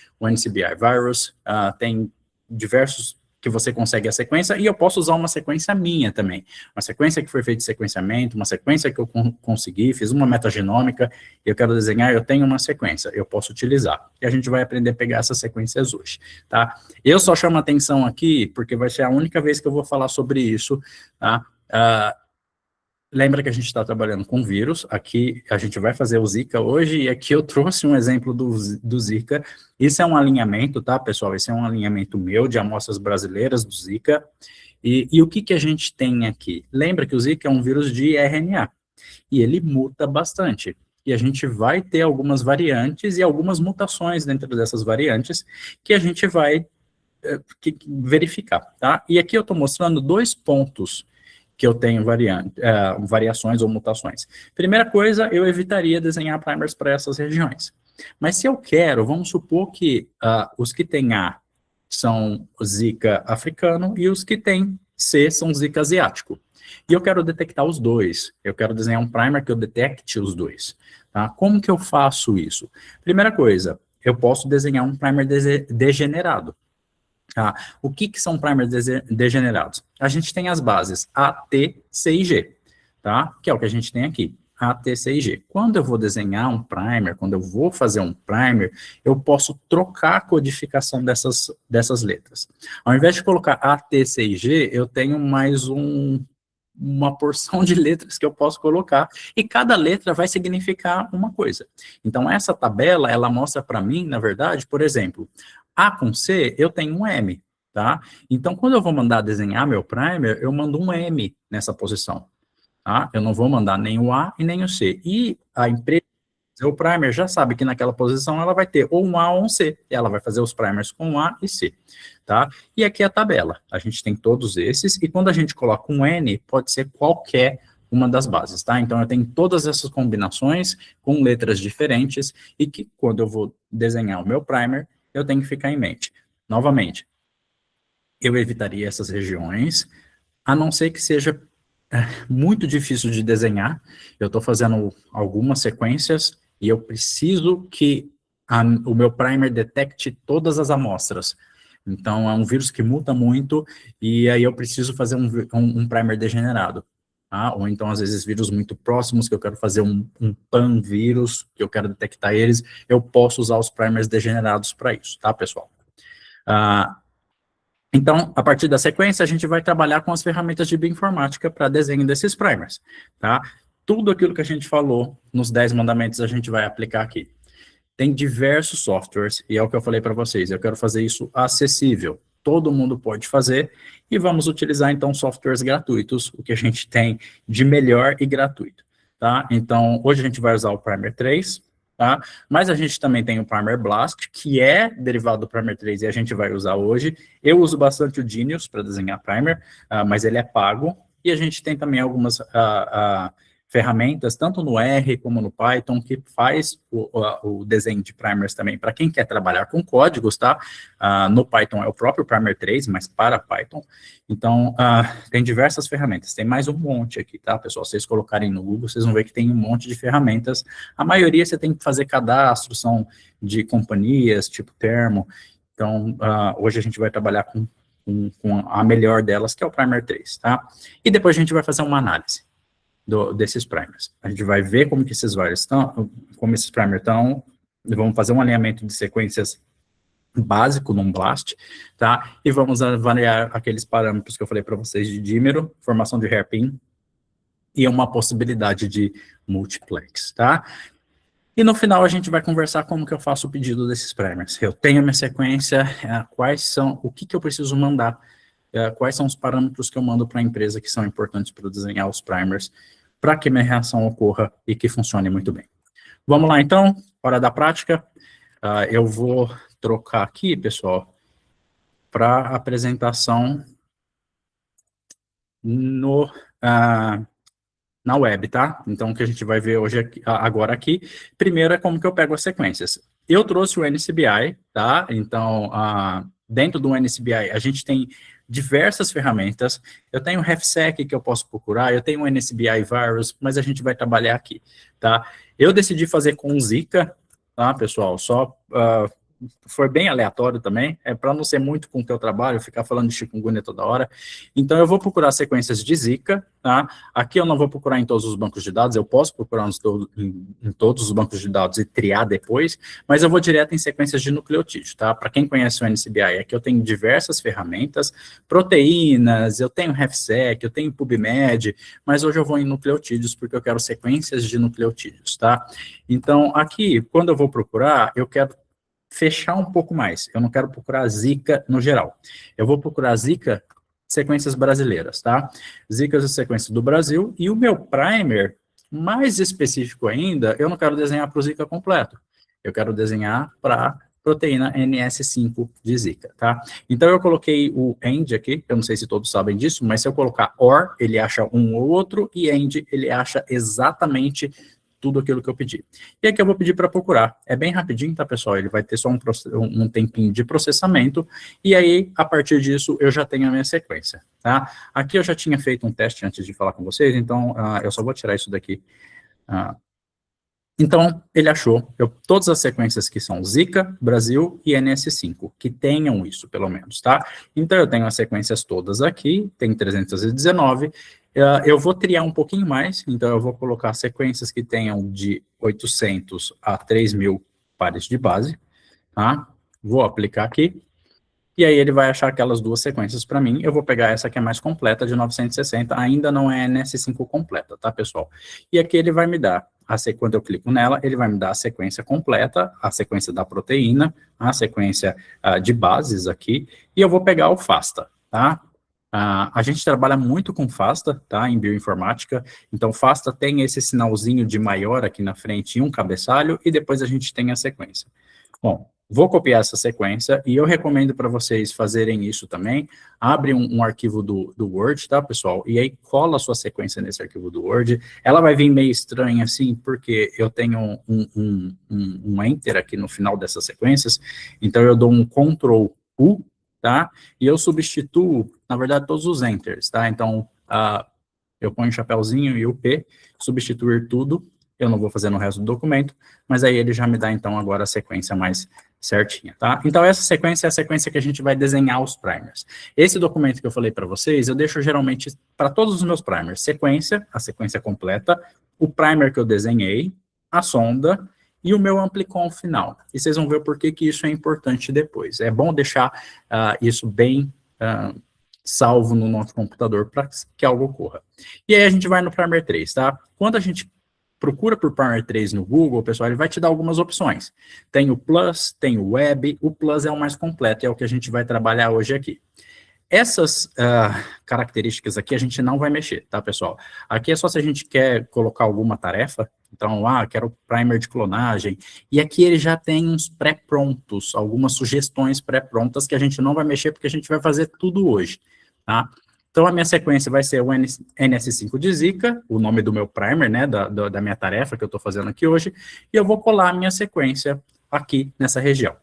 Virus, tem diversos que você consegue a sequência, e eu posso usar uma sequência minha também. Uma sequência que foi feita de sequenciamento, uma sequência que eu consegui, fiz uma metagenômica, eu quero desenhar, eu tenho uma sequência, eu posso utilizar. E a gente vai aprender a pegar essas sequências hoje, tá? Eu só chamo atenção aqui, porque vai ser a única vez que eu vou falar sobre isso, tá? Lembra que a gente está trabalhando com vírus, aqui a gente vai fazer o Zika hoje, e aqui eu trouxe um exemplo do Zika. Isso é um alinhamento, tá, pessoal? Esse é um alinhamento meu de amostras brasileiras do Zika. E o que a gente tem aqui? Lembra que o Zika é um vírus de RNA, e ele muta bastante. E a gente vai ter algumas variantes e algumas mutações dentro dessas variantes que a gente vai verificar, tá? E aqui eu estou mostrando 2 pontos que eu tenho variações ou mutações. Primeira coisa, eu evitaria desenhar primers para essas regiões. Mas se eu quero, vamos supor que os que têm A são Zika africano e os que têm C são Zika asiático. E eu quero detectar os dois. Eu quero desenhar um primer que eu detecte os dois. Tá? Como que eu faço isso? Primeira coisa, eu posso desenhar um primer degenerado. O que são primers degenerados? A gente tem as bases A, T, C e G, tá? Que é o que a gente tem aqui, A, T, C e G. Quando eu vou desenhar um primer, quando eu vou fazer um primer, eu posso trocar a codificação dessas letras. Ao invés de colocar A, T, C e G, eu tenho mais um uma porção de letras que eu posso colocar, e cada letra vai significar uma coisa. Então, essa tabela, ela mostra para mim, na verdade, por exemplo, A com C, eu tenho um M, tá? Então, quando eu vou mandar desenhar meu primer, eu mando um M nessa posição, tá? Eu não vou mandar nem o A e nem o C. E a empresa, o primer já sabe que naquela posição ela vai ter ou um A ou um C, e ela vai fazer os primers com A e C, tá? E aqui é a tabela, a gente tem todos esses, e quando a gente coloca um N, pode ser qualquer uma das bases, tá? Então eu tenho todas essas combinações com letras diferentes, e que quando eu vou desenhar o meu primer, eu tenho que ficar em mente. Novamente, eu evitaria essas regiões, a não ser que seja muito difícil de desenhar. Eu estou fazendo algumas sequências e eu preciso que o meu primer detecte todas as amostras. Então, é um vírus que muta muito e aí eu preciso fazer um primer degenerado. Tá? Ou então, às vezes, vírus muito próximos, que eu quero fazer um pan-vírus, que eu quero detectar eles, eu posso usar os primers degenerados para isso, tá, pessoal? Então, a partir da sequência, a gente vai trabalhar com as ferramentas de bioinformática para desenho desses primers, tá? Tudo aquilo que a gente falou nos 10 mandamentos, a gente vai aplicar aqui. Tem diversos softwares, e é o que eu falei para vocês, eu quero fazer isso acessível. Todo mundo pode fazer, e vamos utilizar, então, softwares gratuitos, o que a gente tem de melhor e gratuito, tá? Então, hoje a gente vai usar o Primer 3, tá? Mas a gente também tem o Primer Blast, que é derivado do Primer 3 e a gente vai usar hoje. Eu uso bastante o Genius para desenhar Primer, mas ele é pago. E a gente tem também algumas ferramentas, tanto no R como no Python, que faz o desenho de primers também, para quem quer trabalhar com códigos, tá? No Python é o próprio Primer 3, mas para Python. Então, tem diversas ferramentas, tem mais um monte aqui, tá, pessoal? Se vocês colocarem no Google, vocês vão ver que tem um monte de ferramentas. A maioria você tem que fazer cadastro, são de companhias, tipo Termo. Então, hoje a gente vai trabalhar com a melhor delas, que é o Primer 3, tá? E depois a gente vai fazer uma análise desses primers. A gente vai ver como que esses vários estão, como esses primers estão, vamos fazer um alinhamento de sequências básico num BLAST, tá? E vamos avaliar aqueles parâmetros que eu falei para vocês de dímero, formação de hairpin e uma possibilidade de multiplex, tá? E no final a gente vai conversar como que eu faço o pedido desses primers. Eu tenho a minha sequência, o que eu preciso mandar, quais são os parâmetros que eu mando para a empresa que são importantes para desenhar os primers, para que minha reação ocorra e que funcione muito bem. Vamos lá, então, hora da prática. Eu vou trocar aqui, pessoal, para apresentação na web, tá? Então, o que a gente vai ver hoje agora aqui, primeiro é como que eu pego as sequências. Eu trouxe o NCBI, tá? Então, dentro do NCBI, a gente tem diversas ferramentas. Eu tenho o RefSec que eu posso procurar, eu tenho o NCBI Virus, mas a gente vai trabalhar aqui, tá? Eu decidi fazer com o Zika, tá, pessoal? Só foi bem aleatório também, para não ser muito com o teu trabalho, ficar falando de chikungunya toda hora. Então, eu vou procurar sequências de Zika, tá? Aqui eu não vou procurar em todos os bancos de dados, eu posso procurar em todos os bancos de dados e triar depois, mas eu vou direto em sequências de nucleotídeo, tá? Para quem conhece o NCBI, aqui eu tenho diversas ferramentas, proteínas, eu tenho RefSec, eu tenho PubMed, mas hoje eu vou em nucleotídeos porque eu quero sequências de nucleotídeos, tá? Então, aqui, quando eu vou procurar, eu quero fechar um pouco mais. Eu não quero procurar Zika no geral. Eu vou procurar Zika sequências brasileiras, tá? Zika e sequências do Brasil. E o meu primer, mais específico ainda, eu não quero desenhar para o Zika completo. Eu quero desenhar para proteína NS5 de Zika, tá? Então, eu coloquei o AND aqui, eu não sei se todos sabem disso, mas se eu colocar OR, ele acha um ou outro, e AND, ele acha exatamente tudo aquilo que eu pedi. E aqui eu vou pedir para procurar. É bem rapidinho, tá, pessoal? Ele vai ter só um tempinho de processamento, e aí, a partir disso, eu já tenho a minha sequência, tá? Aqui eu já tinha feito um teste antes de falar com vocês, então eu só vou tirar isso daqui. Então, ele achou todas as sequências que são Zika, Brasil e NS5, que tenham isso, pelo menos, tá? Então, eu tenho as sequências todas aqui, tem 319, eu vou triar um pouquinho mais, então eu vou colocar sequências que tenham de 800 a 3.000 pares de base, tá? Vou aplicar aqui. e aí ele vai achar aquelas duas sequências para mim, eu vou pegar essa que é mais completa, de 960, ainda não é NS5 completa, tá, pessoal? E aqui ele vai me dar, quando eu clico nela, ele vai me dar a sequência completa, a sequência da proteína, a sequência de bases aqui, e eu vou pegar o FASTA, tá? A gente trabalha muito com FASTA, tá, em bioinformática, então FASTA tem esse sinalzinho de maior aqui na frente e um cabeçalho, e depois a gente tem a sequência. Bom, vou copiar essa sequência, e eu recomendo para vocês fazerem isso também. Abre um arquivo do Word, tá, pessoal? E aí cola a sua sequência nesse arquivo do Word. Ela vai vir meio estranha assim, porque eu tenho um Enter aqui no final dessas sequências, então eu dou um Ctrl U, tá? E eu substituo, na verdade, todos os Enters, tá? Então, eu ponho o chapéuzinho e o P, substituir tudo. Eu não vou fazer no resto do documento, mas aí ele já me dá, então, agora a sequência mais certinha, tá? Então, essa sequência é a sequência que a gente vai desenhar os primers. Esse documento que eu falei para vocês, eu deixo geralmente para todos os meus primers, sequência, a sequência completa, o primer que eu desenhei, a sonda e o meu amplicon final. E vocês vão ver por que isso é importante depois. É bom deixar isso bem salvo no nosso computador para que algo ocorra. E aí a gente vai no primer 3, tá? Quando a gente procura por Primer 3 no Google, pessoal, ele vai te dar algumas opções. Tem o Plus, tem o Web, o Plus é o mais completo, é o que a gente vai trabalhar hoje aqui. Essas características aqui a gente não vai mexer, tá, pessoal? Aqui é só se a gente quer colocar alguma tarefa, então, quero primer de clonagem, e aqui ele já tem uns pré-prontos, algumas sugestões pré-prontas que a gente não vai mexer porque a gente vai fazer tudo hoje, tá? Então, a minha sequência vai ser o NS5 de Zika, o nome do meu primer, né, da minha tarefa que eu estou fazendo aqui hoje, e eu vou colar a minha sequência aqui nessa região.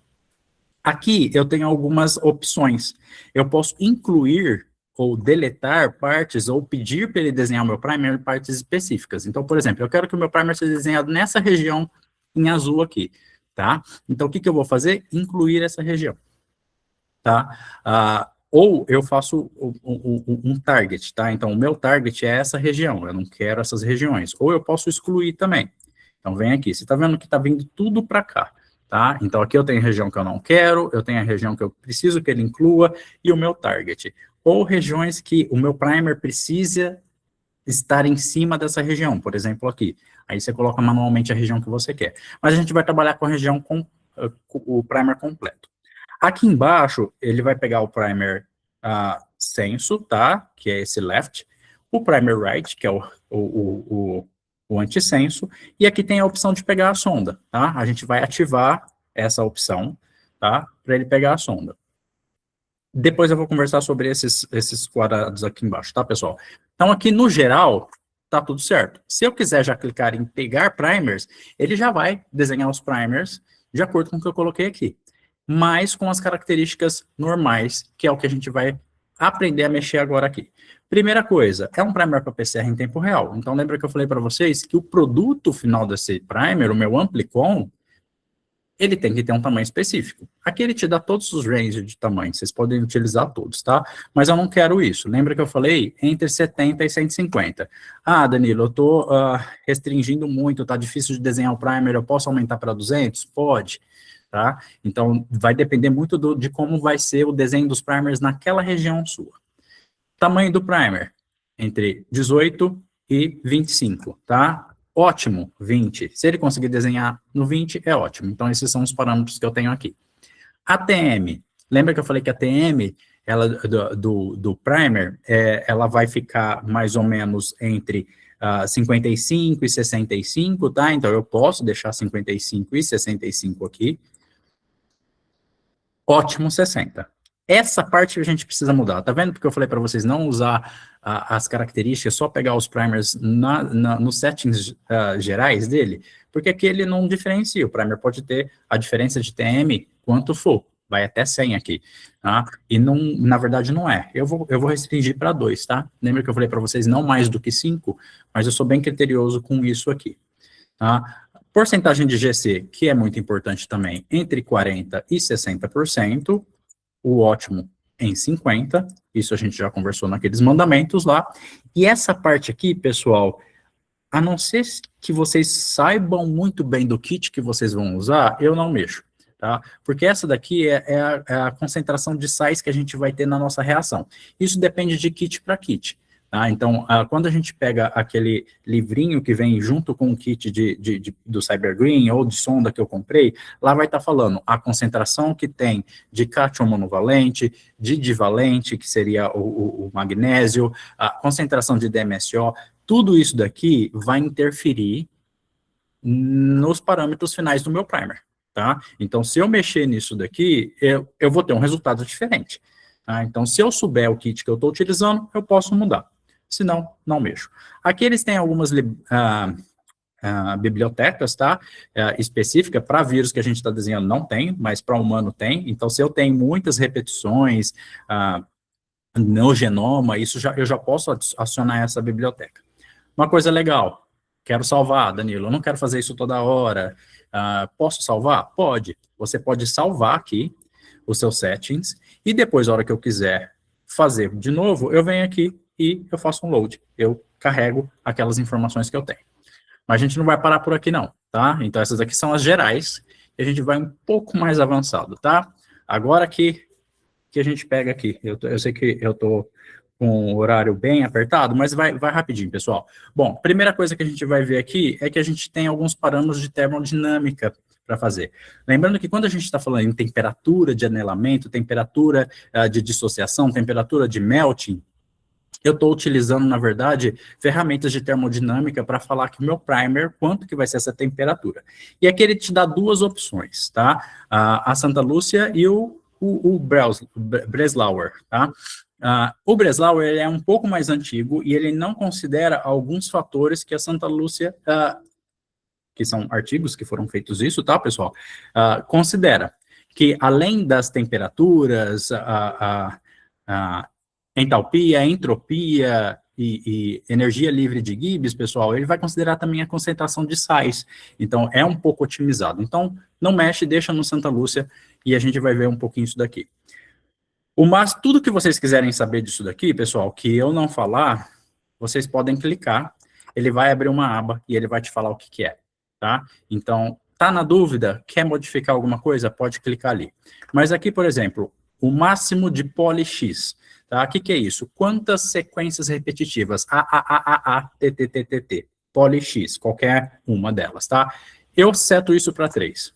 Aqui eu tenho algumas opções. Eu posso incluir ou deletar partes, ou pedir para ele desenhar o meu primer em partes específicas. Então, por exemplo, eu quero que o meu primer seja desenhado nessa região em azul aqui, tá? Então, o que eu vou fazer? Incluir essa região, tá? Ou eu faço um target, tá? Então, o meu target é essa região, eu não quero essas regiões. Ou eu posso excluir também. Então, vem aqui, você tá vendo que tá vindo tudo para cá, tá? Então, aqui eu tenho a região que eu não quero, eu tenho a região que eu preciso que ele inclua, e o meu target. Ou regiões que o meu primer precisa estar em cima dessa região, por exemplo, aqui. Aí você coloca manualmente a região que você quer. Mas a gente vai trabalhar com a região com o primer completo. Aqui embaixo, ele vai pegar o primer censo, tá? Que é esse left. O primer right, que é o antissenso. E aqui tem a opção de pegar a sonda, tá? A gente vai ativar essa opção, tá? Para ele pegar a sonda. Depois eu vou conversar sobre esses quadrados aqui embaixo, tá, pessoal? Então, aqui no geral, tá tudo certo. Se eu quiser já clicar em pegar primers, ele já vai desenhar os primers de acordo com o que eu coloquei aqui, mas com as características normais, que é o que a gente vai aprender a mexer agora aqui. Primeira coisa, é um primer para PCR em tempo real. Então, lembra que eu falei para vocês que o produto final desse primer, o meu amplicon, ele tem que ter um tamanho específico. Aqui ele te dá todos os ranges de tamanho, vocês podem utilizar todos, tá? Mas eu não quero isso. Lembra que eu falei? Entre 70 e 150. Danilo, eu tô restringindo muito, tá difícil de desenhar o primer, eu posso aumentar para 200? Pode, tá? Então, vai depender muito de como vai ser o desenho dos primers naquela região sua. Tamanho do primer, entre 18 e 25, tá? Ótimo, 20. Se ele conseguir desenhar no 20, é ótimo. Então, esses são os parâmetros que eu tenho aqui. ATM. Lembra que eu falei que a ATM, ela, do primer, ela vai ficar mais ou menos entre 55 e 65, tá? Então, eu posso deixar 55 e 65 aqui. Ótimo, 60. Essa parte a gente precisa mudar, tá vendo? Porque eu falei para vocês não usar as características, só pegar os primers nos settings gerais dele, porque aqui ele não diferencia, o primer pode ter a diferença de TM quanto for, vai até 100 aqui, tá? E não, na verdade não é, eu vou restringir para 2, tá? Lembra que eu falei para vocês não mais do que 5, mas eu sou bem criterioso com isso aqui, tá? Porcentagem de GC, que é muito importante também, entre 40% e 60%, o ótimo em 50%, isso a gente já conversou naqueles mandamentos lá, e essa parte aqui, pessoal, a não ser que vocês saibam muito bem do kit que vocês vão usar, eu não mexo, tá? Porque essa daqui é a concentração de sais que a gente vai ter na nossa reação. Isso depende de kit para kit. Tá? Então, quando a gente pega aquele livrinho que vem junto com o kit do CyberGreen ou de sonda que eu comprei, lá vai estar falando a concentração que tem de cátion monovalente, de divalente, que seria o magnésio, a concentração de DMSO, tudo isso daqui vai interferir nos parâmetros finais do meu primer, tá? Então, se eu mexer nisso daqui, eu vou ter um resultado diferente. Tá? Então, se eu souber o kit que eu estou utilizando, eu posso mudar. Se não, não mexo. Aqui eles têm algumas bibliotecas, tá? Específica para vírus que a gente está desenhando não tem, mas para humano tem. Então, se eu tenho muitas repetições no genoma, eu já posso acionar essa biblioteca. Uma coisa legal, quero salvar, Danilo, eu não quero fazer isso toda hora. Posso salvar? Pode. Você pode salvar aqui os seus settings e depois, na hora que eu quiser fazer de novo, eu venho aqui e eu faço um load. Eu carrego aquelas informações que eu tenho. Mas a gente não vai parar por aqui não, tá? Então essas aqui são as gerais e a gente vai um pouco mais avançado, tá? Agora que a gente pega aqui, eu sei que eu tô com o horário bem apertado, mas vai rapidinho, pessoal. Bom, primeira coisa que a gente vai ver aqui é que a gente tem alguns parâmetros de termodinâmica para fazer. Lembrando que quando a gente está falando em temperatura de anelamento, temperatura de dissociação, temperatura de melting, eu estou utilizando, na verdade, ferramentas de termodinâmica para falar que o meu primer, quanto que vai ser essa temperatura. E aqui ele te dá duas opções, tá? A Santa Lúcia e o Breslauer, tá? O Breslauer ele é um pouco mais antigo e ele não considera alguns fatores que a Santa Lúcia, que são artigos que foram feitos isso, tá, pessoal? Considera que além das temperaturas, entalpia, entropia e energia livre de Gibbs, pessoal, ele vai considerar também a concentração de sais. Então, é um pouco otimizado. Então, não mexe, deixa no Santa Lúcia e a gente vai ver um pouquinho isso daqui. Mas tudo que vocês quiserem saber disso daqui, pessoal, que eu não falar, vocês podem clicar, ele vai abrir uma aba e ele vai te falar o que é, tá? Então, tá na dúvida? Quer modificar alguma coisa? Pode clicar ali. Mas aqui, por exemplo, o máximo de poly X, tá? O que é isso? Quantas sequências repetitivas? T, T, T, T, T. Poly X, qualquer uma delas, tá? Eu seto isso para 3.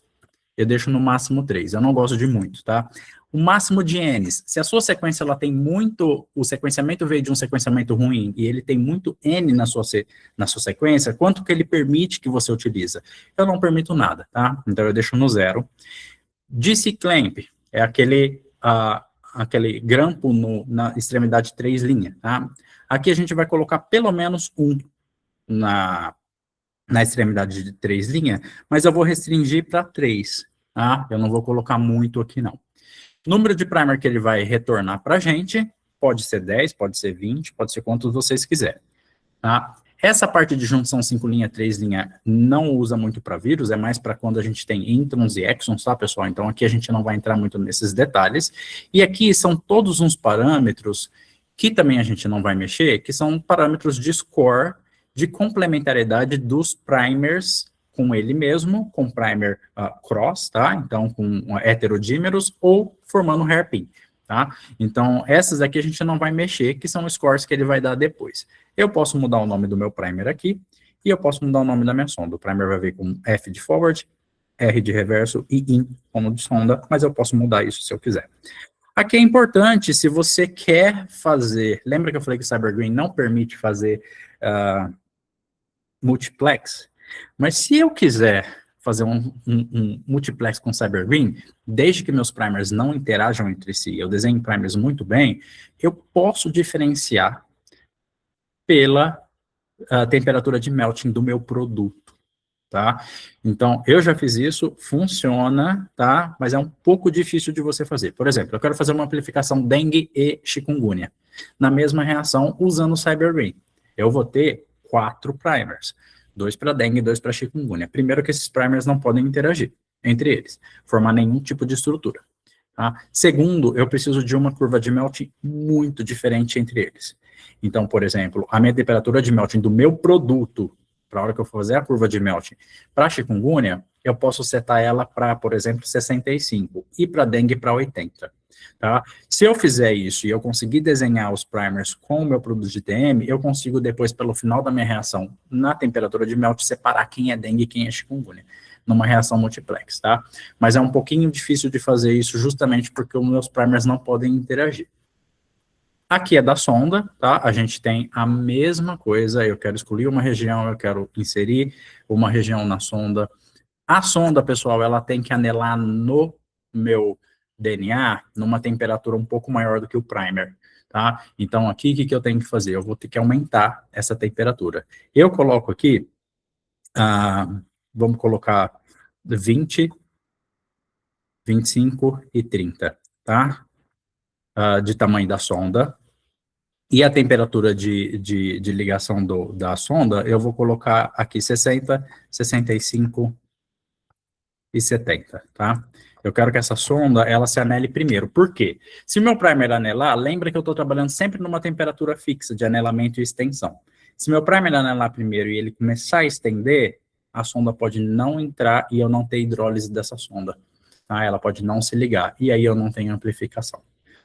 Eu deixo no máximo 3. Eu não gosto de muito, tá? O máximo de N's. Se a sua sequência ela tem muito... O sequenciamento veio de um sequenciamento ruim e ele tem muito N na sua sequência, quanto que ele permite que você utiliza? Eu não permito nada, tá? Então eu deixo no 0. DC clamp é aquele grampo na extremidade 3 linha, tá? Aqui a gente vai colocar pelo menos 1 na extremidade de 3 linha, mas eu vou restringir para 3, tá? Eu não vou colocar muito aqui, não. Número de primer que ele vai retornar para a gente, pode ser 10, pode ser 20, pode ser quantos vocês quiserem, tá? Essa parte de junção 5 linha, 3 linha, não usa muito para vírus, é mais para quando a gente tem introns e exons, tá, pessoal? Então, aqui a gente não vai entrar muito nesses detalhes. E aqui são todos uns parâmetros que também a gente não vai mexer, que são parâmetros de score, de complementariedade dos primers com ele mesmo, com primer cross, tá? Então, com heterodímeros ou formando hairpin, tá? Então, essas aqui a gente não vai mexer, que são scores que ele vai dar depois. Eu posso mudar o nome do meu primer aqui, e eu posso mudar o nome da minha sonda. O primer vai vir com F de forward, R de reverso e IN como de sonda, mas eu posso mudar isso se eu quiser. Aqui é importante, se você quer fazer... Lembra que eu falei que o CyberGreen não permite fazer multiplex? Mas se eu quiser fazer um multiplex com CyberGreen, desde que meus primers não interajam entre si, eu desenho primers muito bem, eu posso diferenciar pela temperatura de melting do meu produto, tá? Então, eu já fiz isso, funciona, tá? Mas é um pouco difícil de você fazer. Por exemplo, eu quero fazer uma amplificação dengue e chikungunya, na mesma reação, usando o CyberGreen. Eu vou ter 4 primers. 2 para dengue e 2 para chikungunya. Primeiro que esses primers não podem interagir entre eles, formar nenhum tipo de estrutura. Tá? Segundo, eu preciso de uma curva de melting muito diferente entre eles. Então, por exemplo, a minha temperatura de melting do meu produto, para a hora que eu for fazer a curva de melting para chikungunya, eu posso setar ela para, por exemplo, 65 e para dengue para 80. Tá? Se eu fizer isso e eu conseguir desenhar os primers com o meu produto de TM, eu consigo depois, pelo final da minha reação, na temperatura de melt, separar quem é dengue e quem é chikungunya, numa reação multiplex, tá? Mas é um pouquinho difícil de fazer isso justamente porque os meus primers não podem interagir. Aqui é da sonda, tá? A gente tem a mesma coisa, eu quero escolher uma região, eu quero inserir uma região na sonda. A sonda, pessoal, ela tem que anelar no meu DNA numa temperatura um pouco maior do que o primer, tá? Então, aqui, o que eu tenho que fazer? Eu vou ter que aumentar essa temperatura. Eu coloco aqui, vamos colocar 20, 25 e 30, tá? De tamanho da sonda. E a temperatura de ligação da sonda, eu vou colocar aqui 60, 65 e 70, tá? Eu quero que essa sonda, ela se anele primeiro. Por quê? Se o meu primer anelar, lembra que eu estou trabalhando sempre numa temperatura fixa de anelamento e extensão. Se meu primer anelar primeiro e ele começar a estender, a sonda pode não entrar e eu não ter hidrólise dessa sonda. Tá? Ela pode não se ligar, e aí eu não tenho amplificação.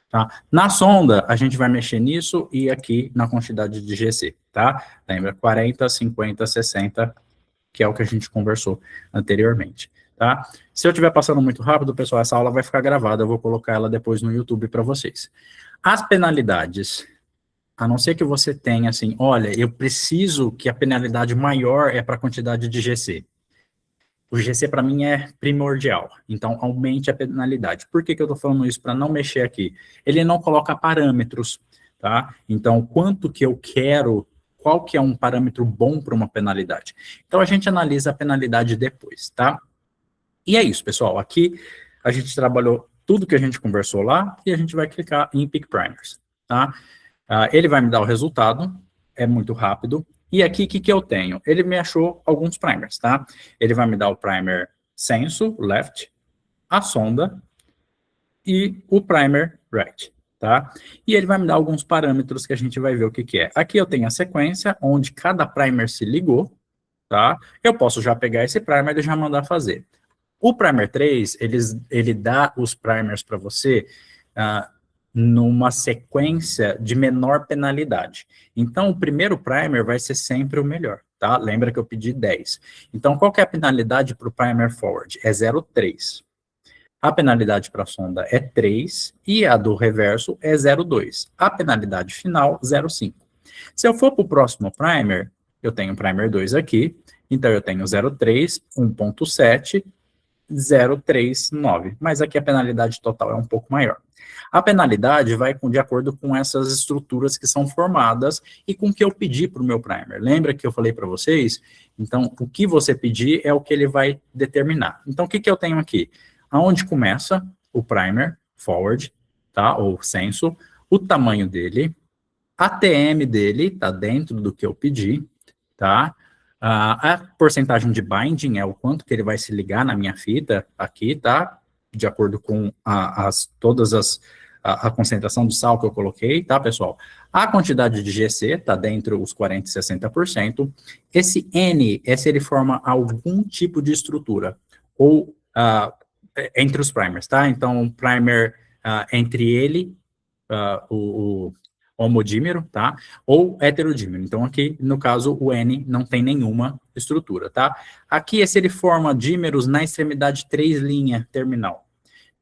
Tá? Na sonda, a gente vai mexer nisso e aqui na quantidade de GC, tá? Lembra, 40, 50, 60, que é o que a gente conversou anteriormente, tá? Se eu estiver passando muito rápido, pessoal, essa aula vai ficar gravada, eu vou colocar ela depois no YouTube para vocês. As penalidades, a não ser que você tenha assim, olha, eu preciso que a penalidade maior é para a quantidade de GC. O GC para mim é primordial, então aumente a penalidade. Por que eu estou falando isso? Para não mexer aqui. Ele não coloca parâmetros, tá? Então, quanto que eu quero, qual que é um parâmetro bom para uma penalidade? Então, a gente analisa a penalidade depois, tá? E é isso, pessoal. Aqui a gente trabalhou tudo que a gente conversou lá e a gente vai clicar em Pick Primers, tá? Ele vai me dar o resultado, é muito rápido. E aqui, o que eu tenho? Ele me achou alguns primers, tá? Ele vai me dar o primer senso, left, a sonda e o primer right, tá? E ele vai me dar alguns parâmetros que a gente vai ver o que é. Aqui eu tenho a sequência, onde cada primer se ligou, tá? Eu posso já pegar esse primer e já mandar fazer. O primer 3, ele dá os primers para você numa sequência de menor penalidade. Então, o primeiro primer vai ser sempre o melhor, tá? Lembra que eu pedi 10. Então, qual que é a penalidade para o primer forward? É 0,3. A penalidade para a sonda é 3 e a do reverso é 0,2. A penalidade final, 0,5. Se eu for para o próximo primer, eu tenho o primer 2 aqui, então eu tenho 0,3, 1,7, 0,39, mas aqui a penalidade total é um pouco maior. A penalidade vai de acordo com essas estruturas que são formadas e com o que eu pedi para o meu primer. Lembra que eu falei para vocês? Então, o que você pedir é o que ele vai determinar. Então, o que eu tenho aqui? Aonde começa o primer, forward, tá? Ou senso, o tamanho dele, a TM dele está dentro do que eu pedi, tá? A porcentagem de binding é o quanto que ele vai se ligar na minha fita aqui, tá? De acordo com a concentração de sal que eu coloquei, tá, pessoal? A quantidade de GC tá dentro os 40% e 60%. Esse N é se ele forma algum tipo de estrutura, ou entre os primers, tá? Então, o primer entre ele, o homodímero, tá? Ou heterodímero. Então, aqui, no caso, o N não tem nenhuma estrutura, tá? Aqui é se ele forma dímeros na extremidade 3' terminal.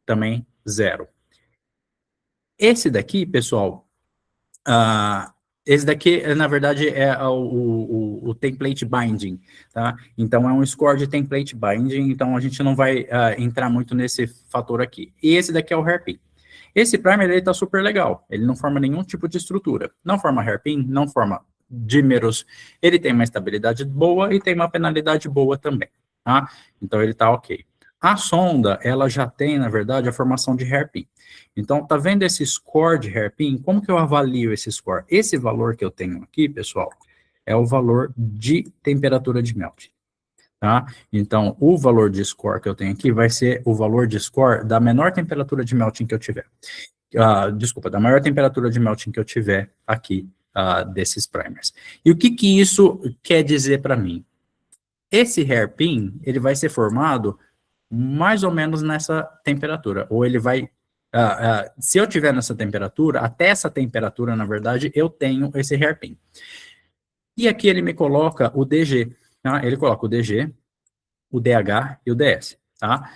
Também 0. Esse daqui, pessoal, esse daqui, na verdade, é o template binding, tá? Então, é um score de template binding, então a gente não vai entrar muito nesse fator aqui. E esse daqui é o hairpin. Esse primer, ele tá super legal, ele não forma nenhum tipo de estrutura, não forma hairpin, não forma dímeros, ele tem uma estabilidade boa e tem uma penalidade boa também, tá? Então, ele tá ok. A sonda, ela já tem, na verdade, a formação de hairpin. Então, tá vendo esse score de hairpin? Como que eu avalio esse score? Esse valor que eu tenho aqui, pessoal, é o valor de temperatura de melt. Tá? Então, o valor de score que eu tenho aqui vai ser o valor de score da menor temperatura de melting que eu tiver. Desculpa, da maior temperatura de melting que eu tiver aqui desses primers. E o que isso quer dizer para mim? Esse hairpin, ele vai ser formado mais ou menos nessa temperatura, ou ele vai... se eu tiver nessa temperatura, até essa temperatura, na verdade, eu tenho esse hairpin. E aqui ele me coloca o DG, tá? Ele coloca o DG, o DH e o DS, tá?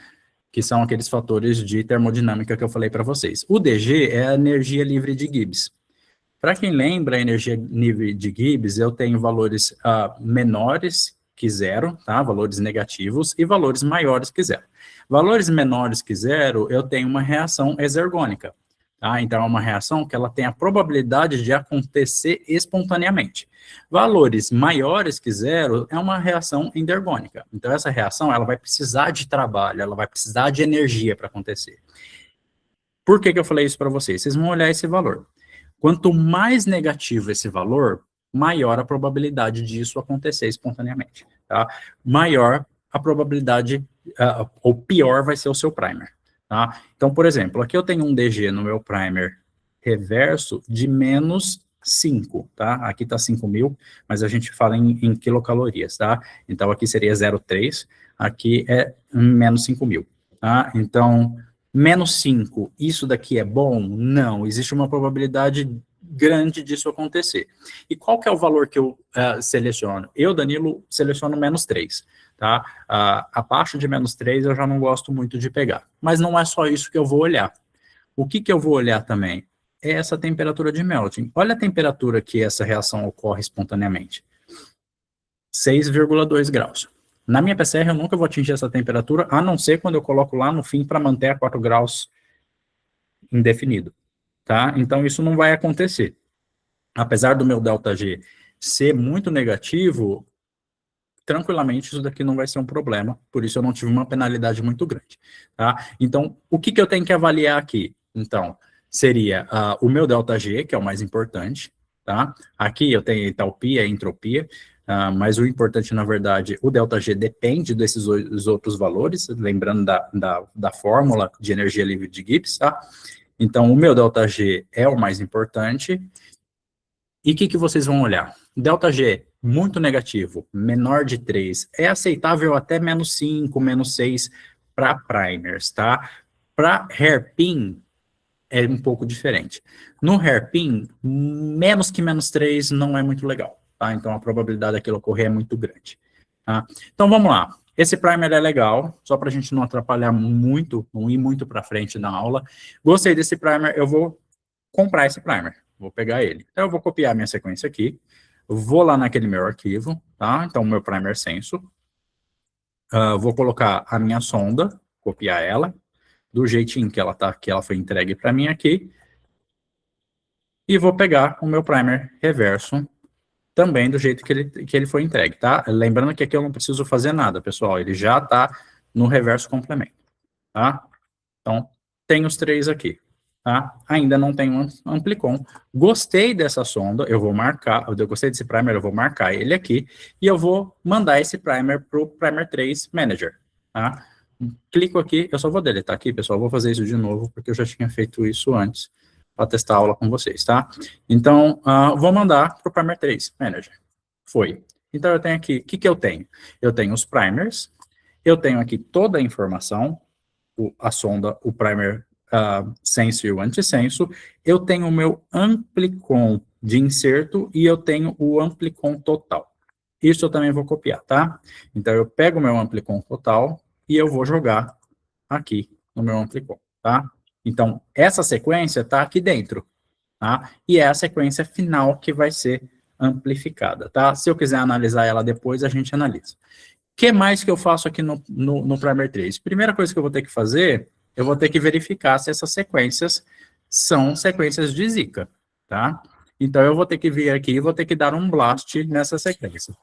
Que são aqueles fatores de termodinâmica que eu falei para vocês. O DG é a energia livre de Gibbs. Para quem lembra a energia livre de Gibbs, eu tenho valores menores que zero, tá? Valores negativos, e valores maiores que zero. Valores menores que zero, eu tenho uma reação exergônica, tá? Então, é uma reação que ela tem a probabilidade de acontecer espontaneamente. Valores maiores que zero é uma reação endergônica. Então, essa reação, ela vai precisar de trabalho, ela vai precisar de energia para acontecer. Por que eu falei isso para vocês? Vocês vão olhar esse valor. Quanto mais negativo esse valor, maior a probabilidade disso acontecer espontaneamente, tá? Maior a probabilidade, ou pior vai ser o seu primer, tá? Então, por exemplo, aqui eu tenho um DG no meu primer reverso de menos 5, tá? Aqui tá 5.000, mas a gente fala em quilocalorias, tá? Então, aqui seria 0,3, aqui é menos 5.000, tá? Então, menos 5, isso daqui é bom? Não, existe uma probabilidade grande disso acontecer. E qual que é o valor que eu seleciono? Eu, Danilo, seleciono menos 3, tá? Abaixo de menos 3 eu já não gosto muito de pegar. Mas não é só isso que eu vou olhar. O que eu vou olhar também? É essa temperatura de melting. Olha a temperatura que essa reação ocorre espontaneamente. 6,2 graus. Na minha PCR, eu nunca vou atingir essa temperatura, a não ser quando eu coloco lá no fim para manter a 4 graus indefinido, tá? Então, isso não vai acontecer. Apesar do meu ΔG ser muito negativo, tranquilamente isso daqui não vai ser um problema, por isso eu não tive uma penalidade muito grande, tá? Então, o que eu tenho que avaliar aqui? Então, seria o meu ΔG, que é o mais importante, tá? Aqui eu tenho entalpia, entropia, mas o importante, na verdade, o ΔG depende desses outros valores, lembrando da fórmula de energia livre de Gibbs, tá? Então, o meu ΔG é o mais importante. E o que vocês vão olhar? ΔG, muito negativo, menor de 3, é aceitável até menos 5, menos 6 para primers, tá? Para hairpin, é um pouco diferente. No hairpin, menos que menos 3 não é muito legal, tá? Então, a probabilidade daquilo ocorrer é muito grande, tá? Então, vamos lá. Esse primer é legal, só para a gente não atrapalhar muito, não ir muito para frente na aula. Gostei desse primer, eu vou comprar esse primer, vou pegar ele. Então, eu vou copiar minha sequência aqui, vou lá naquele meu arquivo, tá? Então, meu primer senso. Vou colocar a minha sonda, copiar ela, do jeitinho que ela tá, que ela foi entregue para mim aqui. E vou pegar o meu primer reverso, também do jeito que ele foi entregue, tá? Lembrando que aqui eu não preciso fazer nada, pessoal, ele já tá no reverso complemento, tá? Então, tem os 3 aqui, tá? Ainda não tem um amplicon. Gostei dessa sonda, eu vou marcar, eu gostei desse primer, eu vou marcar ele aqui, e eu vou mandar esse primer pro Primer 3 Manager, tá? Clico aqui, eu só vou deletar aqui, pessoal, vou fazer isso de novo, porque eu já tinha feito isso antes, para testar a aula com vocês, tá? Então, vou mandar para o Primer 3 Manager. Foi. Então, eu tenho aqui, o que eu tenho? Eu tenho os primers, eu tenho aqui toda a informação, a sonda, o primer senso e o antissenso, eu tenho o meu amplicon de inserto e eu tenho o amplicon total. Isso eu também vou copiar, tá? Então, eu pego o meu amplicon total e eu vou jogar aqui no meu amplicon, tá? Então, essa sequência está aqui dentro, tá? E é a sequência final que vai ser amplificada, tá? Se eu quiser analisar ela depois, a gente analisa. O que mais que eu faço aqui no Primer 3? Primeira coisa que eu vou ter que fazer, eu vou ter que verificar se essas sequências são sequências de Zika, tá? Então, eu vou ter que vir aqui e vou ter que dar um blast nessa sequência.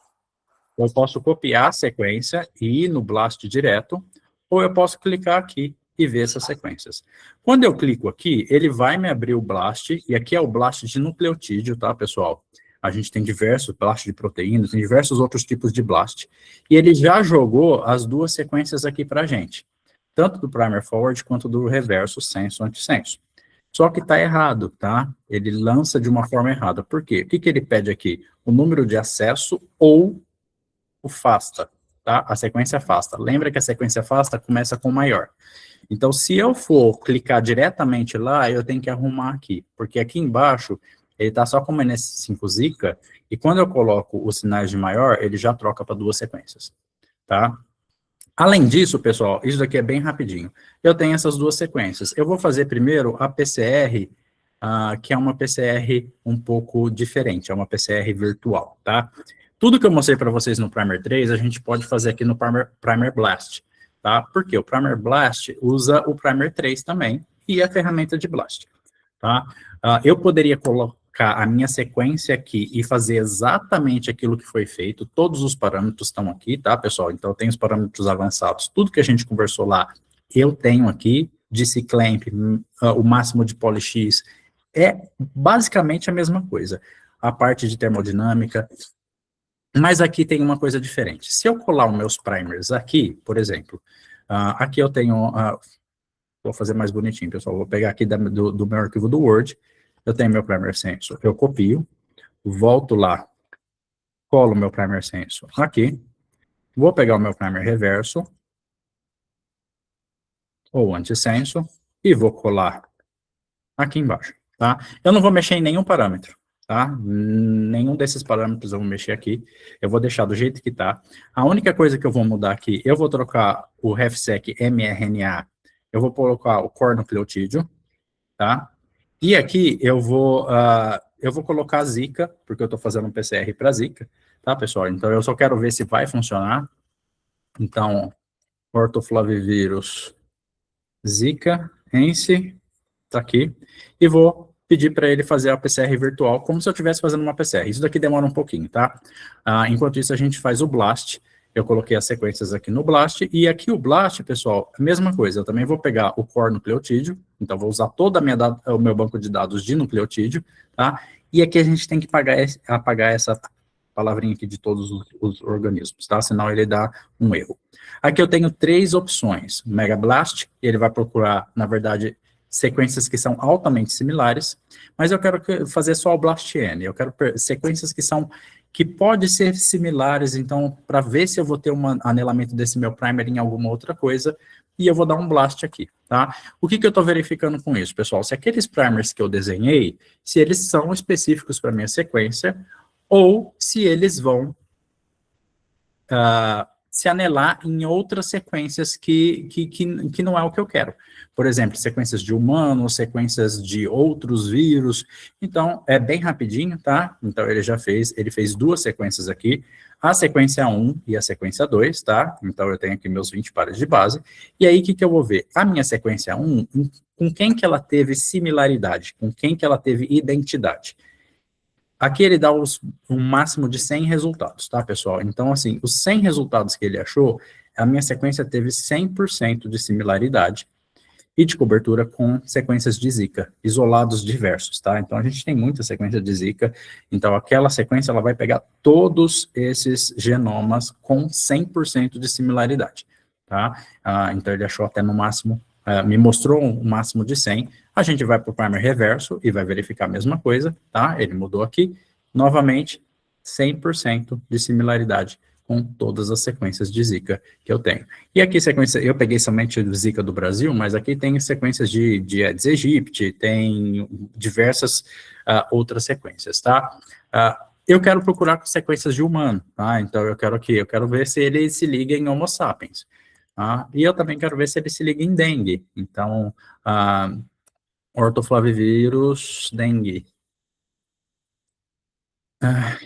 Eu posso copiar a sequência e ir no blast direto, ou eu posso clicar aqui e ver essas sequências. Quando eu clico aqui, ele vai me abrir o blast, e aqui é o blast de nucleotídeo, tá, pessoal? A gente tem diversos blast de proteínas, tem diversos outros tipos de blast, e ele já jogou as duas sequências aqui pra gente, tanto do primer forward quanto do reverso senso-antissenso. Só que tá errado, tá? Ele lança de uma forma errada. Por quê? O que ele pede aqui? O número de acesso ou o FASTA. tá? A sequência afasta. Lembra que a sequência afasta começa com maior. Então, se eu for clicar diretamente lá, eu tenho que arrumar aqui, porque aqui embaixo ele está só como NS5 Zika, e quando eu coloco os sinais de maior, ele já troca para duas sequências, tá? Além disso, pessoal, isso daqui é bem rapidinho. Eu tenho essas duas sequências. Eu vou fazer primeiro a PCR, que é uma PCR um pouco diferente, é uma PCR virtual, tá? Tudo que eu mostrei para vocês no Primer 3, a gente pode fazer aqui no Primer Blast, tá? Porque o Primer Blast usa o Primer 3 também, e a ferramenta de Blast, tá? Eu poderia colocar a minha sequência aqui e fazer exatamente aquilo que foi feito, todos os parâmetros estão aqui, tá, pessoal? Então, eu tenho os parâmetros avançados, tudo que a gente conversou lá, eu tenho aqui, DC Clamp, o máximo de PolyX, é basicamente a mesma coisa. A parte de termodinâmica, mas aqui tem uma coisa diferente. Se eu colar os meus primers aqui, por exemplo, aqui eu tenho, vou fazer mais bonitinho, pessoal, vou pegar aqui do meu arquivo do Word, eu tenho meu primer sensor, eu copio, volto lá, colo meu primer sensor aqui, vou pegar o meu primer reverso, ou antissensor, e vou colar aqui embaixo, tá? Eu não vou mexer em nenhum parâmetro, tá? Nenhum desses parâmetros eu vou mexer aqui, eu vou deixar do jeito que tá. A única coisa que eu vou mudar aqui, eu vou trocar o RefSec mRNA, eu vou colocar o core nucleotídeo, tá? E aqui eu vou colocar Zika, porque eu estou fazendo um PCR para Zika, tá, pessoal? Então, eu só quero ver se vai funcionar. Então, ortoflavivírus Zika, ENCE, tá aqui. E vou pedir para ele fazer a PCR virtual, como se eu estivesse fazendo uma PCR. Isso daqui demora um pouquinho, tá? Enquanto isso, a gente faz o Blast. Eu coloquei as sequências aqui no Blast, e aqui o Blast, pessoal, a mesma coisa, eu também vou pegar o core nucleotídeo, então vou usar toda o meu banco de dados de nucleotídeo, tá? E aqui a gente tem que apagar essa palavrinha aqui de todos os organismos, tá? Senão ele dá um erro. Aqui eu tenho 3 opções, Mega Blast, ele vai procurar, na verdade, sequências que são altamente similares, mas eu quero fazer só o BLAST-N, eu quero sequências que podem ser similares, então, para ver se eu vou ter um anelamento desse meu primer em alguma outra coisa, e eu vou dar um blast aqui, tá? O que eu estou verificando com isso, pessoal? Se aqueles primers que eu desenhei, se eles são específicos para minha sequência, ou se eles vão se anelar em outras sequências que não é o que eu quero. Por exemplo, sequências de humanos, sequências de outros vírus. Então, é bem rapidinho, tá? Então, ele fez 2 sequências aqui, a sequência 1 e a sequência 2, tá? Então, eu tenho aqui meus 20 pares de base. E aí, o que eu vou ver? A minha sequência 1, com quem que ela teve similaridade? Com quem que ela teve identidade? Aqui ele dá um máximo de 100 resultados, tá, pessoal? Então, assim, os 100 resultados que ele achou, a minha sequência teve 100% de similaridade e de cobertura com sequências de Zika, isolados diversos, tá? Então, a gente tem muita sequência de Zika, então aquela sequência, ela vai pegar todos esses genomas com 100% de similaridade, tá? Então, ele achou até no máximo, me mostrou um máximo de 100, a gente vai para o primer reverso e vai verificar a mesma coisa, tá? Ele mudou aqui, novamente, 100% de similaridade com todas as sequências de Zika que eu tenho. E aqui eu peguei somente o Zika do Brasil, mas aqui tem sequências de Aedes aegypti, tem diversas outras sequências, tá? Eu quero procurar sequências de humano, tá? Então eu quero ver se ele se liga em Homo sapiens. E eu também quero ver se ele se liga em dengue. Então, ortoflavivírus, dengue.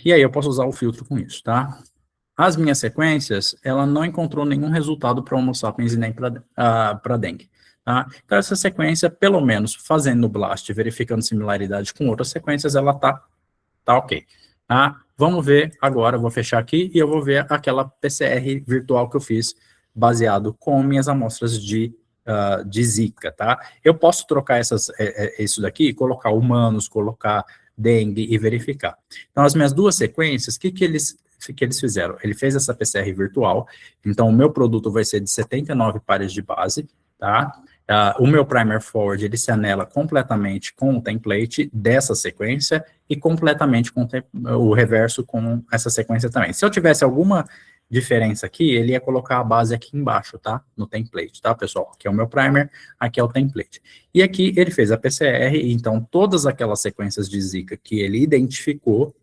E aí eu posso usar o filtro com isso, tá? As minhas sequências, ela não encontrou nenhum resultado para Homo sapiens e nem para dengue. Tá? Então, essa sequência, pelo menos fazendo o BLAST, verificando similaridade com outras sequências, ela tá ok. Tá? Vamos ver agora, eu vou fechar aqui e eu vou ver aquela PCR virtual que eu fiz, baseado com minhas amostras de Zika, tá? Eu posso trocar isso daqui, colocar humanos, colocar dengue e verificar. Então, as minhas 2 sequências, o que eles fizeram? Ele fez essa PCR virtual, então o meu produto vai ser de 79 pares de base, tá? O meu primer forward, ele se anela completamente com o template dessa sequência e completamente com o reverso com essa sequência também. Se eu tivesse alguma diferença aqui, ele ia colocar a base aqui embaixo, tá? No template, tá, pessoal? Aqui é o meu primer, aqui é o template. E aqui ele fez a PCR, então todas aquelas sequências de Zika que ele identificou,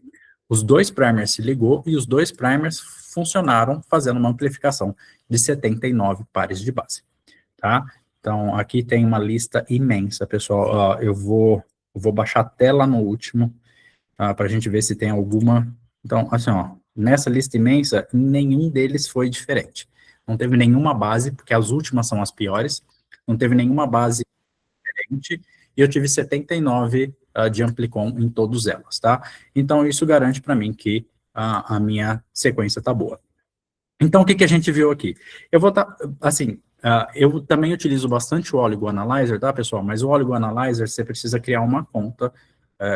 os 2 primers se ligou e os 2 primers funcionaram fazendo uma amplificação de 79 pares de base, tá? Então, aqui tem uma lista imensa, pessoal. Eu vou baixar até lá no último, para a gente ver se tem alguma. Então, assim, ó, nessa lista imensa, nenhum deles foi diferente. Não teve nenhuma base, porque as últimas são as piores, não teve nenhuma base diferente, e eu tive 79 de Amplicon em todas elas, tá? Então, isso garante para mim que a minha sequência está boa. Então, o que a gente viu aqui? Eu vou estar, assim, eu também utilizo bastante o Oligo Analyzer, tá, pessoal? Mas o Oligo Analyzer, você precisa criar uma conta.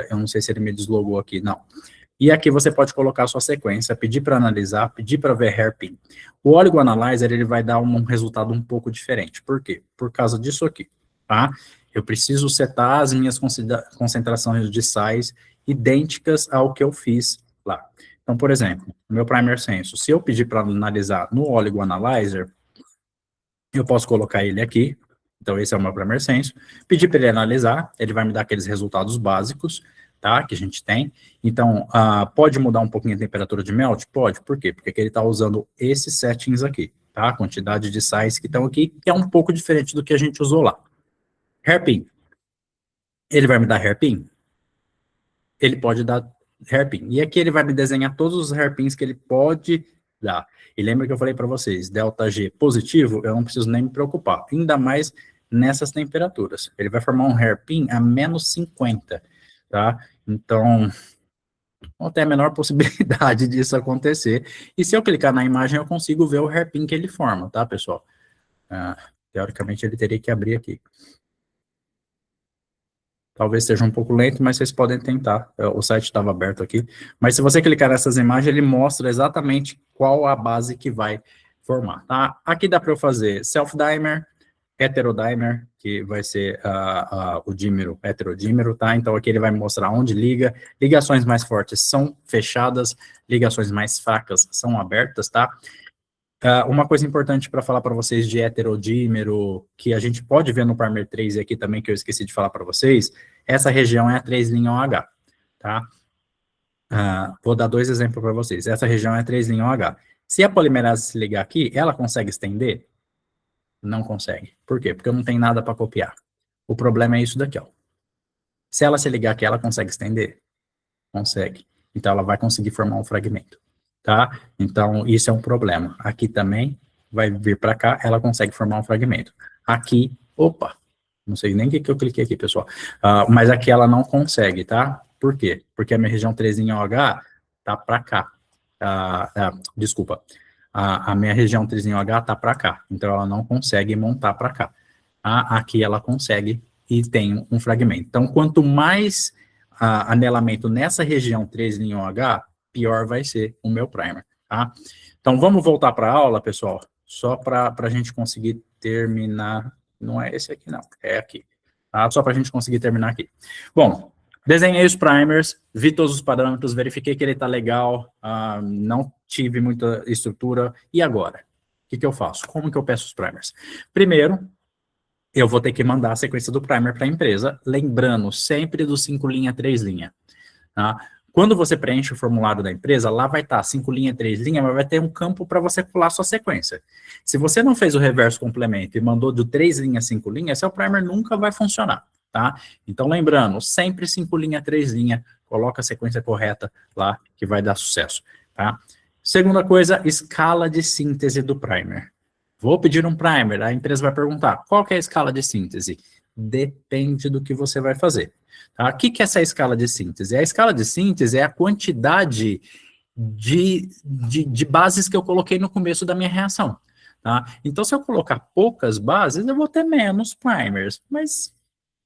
Eu não sei se ele me deslogou aqui, não. E aqui você pode colocar a sua sequência, pedir para analisar, pedir para ver hairpin. O Oligo Analyzer, ele vai dar um resultado um pouco diferente. Por quê? Por causa disso aqui, tá? Eu preciso setar as minhas concentrações de sais idênticas ao que eu fiz lá. Então, por exemplo, o meu primer senso, se eu pedir para analisar no Oligo Analyzer, eu posso colocar ele aqui. Então, esse é o meu primer senso. Pedir para ele analisar, ele vai me dar aqueles resultados básicos, tá, que a gente tem. Então, pode mudar um pouquinho a temperatura de melt? Pode. Por quê? Porque aqui ele está usando esses settings aqui, tá? A quantidade de sais que estão aqui, que é um pouco diferente do que a gente usou lá. Hairpin. Ele vai me dar hairpin? Ele pode dar hairpin. E aqui ele vai me desenhar todos os hairpins que ele pode dar. E lembra que eu falei para vocês, delta G positivo, eu não preciso nem me preocupar. Ainda mais nessas temperaturas. Ele vai formar um hairpin a menos 50, tá? Então, não tem a menor possibilidade disso acontecer. E se eu clicar na imagem, eu consigo ver o hairpin que ele forma, tá, pessoal? Teoricamente, ele teria que abrir aqui. Talvez esteja um pouco lento, mas vocês podem tentar. O site estava aberto aqui. Mas se você clicar nessas imagens, ele mostra exatamente qual a base que vai formar, tá? Aqui dá para eu fazer self-dimer, heterodimer, que vai ser o dímero, heterodímero, tá? Então aqui ele vai me mostrar onde liga. Ligações mais fortes são fechadas, ligações mais fracas são abertas, tá? Uma coisa importante para falar para vocês de heterodímero, que a gente pode ver no Primer 3 aqui também, que eu esqueci de falar para vocês, essa região é a 3' OH, tá? Vou dar 2 exemplos para vocês. Essa região é a 3' OH. Se a polimerase se ligar aqui, ela consegue estender? Não consegue. Por quê? Porque eu não tenho nada para copiar. O problema é isso daqui, ó. Se ela se ligar aqui, ela consegue estender? Consegue. Então, ela vai conseguir formar um fragmento, tá? Então, isso é um problema. Aqui também, vai vir para cá, ela consegue formar um fragmento. Aqui, opa, não sei nem o que eu cliquei aqui, pessoal. Mas aqui ela não consegue, tá? Por quê? Porque a minha região 3' OH tá para cá. Desculpa. A minha região 3' OH tá para cá. Então, ela não consegue montar para cá. Aqui ela consegue e tem um fragmento. Então, quanto mais anelamento nessa região 3' OH, pior vai ser o meu primer, tá? Então, vamos voltar para a aula, pessoal, só para a gente conseguir terminar. Não é esse aqui, não, é aqui, tá? Só para a gente conseguir terminar aqui. Bom, desenhei os primers, vi todos os parâmetros, verifiquei que ele está legal, não tive muita estrutura, e agora? O que eu faço? Como que eu peço os primers? Primeiro, eu vou ter que mandar a sequência do primer para a empresa, lembrando sempre do 5 linha, 3 linha, tá? Quando você preenche o formulário da empresa, lá vai estar 5 linha, 3 linha, mas vai ter um campo para você colar sua sequência. Se você não fez o reverso complemento e mandou do 3 linha, 5 linha, seu primer nunca vai funcionar, tá? Então, lembrando, sempre 5 linha, 3 linha, coloca a sequência correta lá, que vai dar sucesso, tá? Segunda coisa, escala de síntese do primer. Vou pedir um primer, a empresa vai perguntar, qual que é a escala de síntese? Depende do que você vai fazer. Tá? O que é essa escala de síntese? A escala de síntese é a quantidade de bases que eu coloquei no começo da minha reação. Tá? Então, se eu colocar poucas bases, eu vou ter menos primers, mas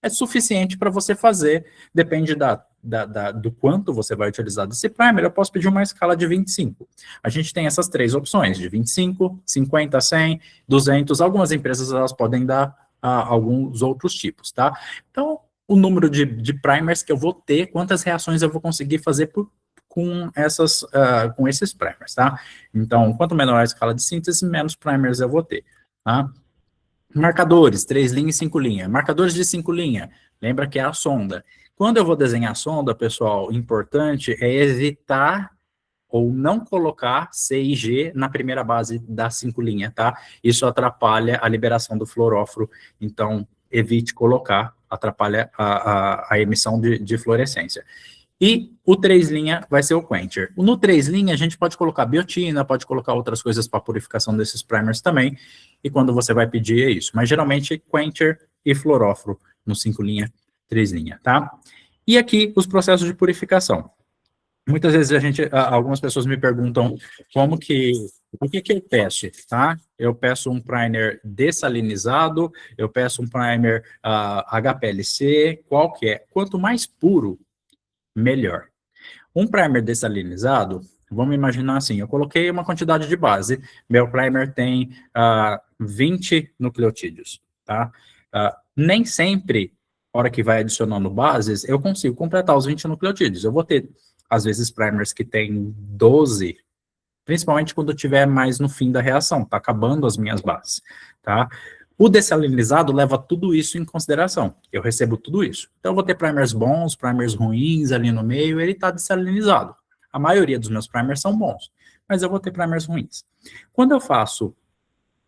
é suficiente para você fazer, depende do quanto você vai utilizar desse primer, eu posso pedir uma escala de 25. A gente tem essas 3 opções, de 25, 50, 100, 200, algumas empresas elas podem dar alguns outros tipos, tá? Então, o número de primers que eu vou ter, quantas reações eu vou conseguir fazer por com esses primers, tá? Então, quanto menor a escala de síntese, menos primers eu vou ter, tá? Marcadores, 3 linhas e 5 linhas. Marcadores de 5 linhas, lembra que é a sonda. Quando eu vou desenhar a sonda, pessoal, importante é evitar ou não colocar C e G na primeira base das 5 linhas, tá? Isso atrapalha a liberação do fluoróforo, então evite colocar, atrapalha a emissão de fluorescência. E o 3' vai ser o quencher. No 3' a gente pode colocar biotina, pode colocar outras coisas para purificação desses primers também, e quando você vai pedir é isso. Mas geralmente quencher e fluoróforo no 5', 3', tá? E aqui os processos de purificação. Muitas vezes algumas pessoas me perguntam o que eu peço, tá? Eu peço um primer dessalinizado, eu peço um primer HPLC, qual que é? Quanto mais puro, melhor. Um primer dessalinizado, vamos imaginar assim, eu coloquei uma quantidade de base, meu primer tem 20 nucleotídeos, tá? Nem sempre, na hora que vai adicionando bases, eu consigo completar os 20 nucleotídeos. Eu vou ter, às vezes, primers que tem 12, principalmente quando eu estiver mais no fim da reação, tá acabando as minhas bases, tá? O dessalinizado leva tudo isso em consideração. Eu recebo tudo isso. Então, eu vou ter primers bons, primers ruins ali no meio, ele está dessalinizado. A maioria dos meus primers são bons, mas eu vou ter primers ruins. Quando eu faço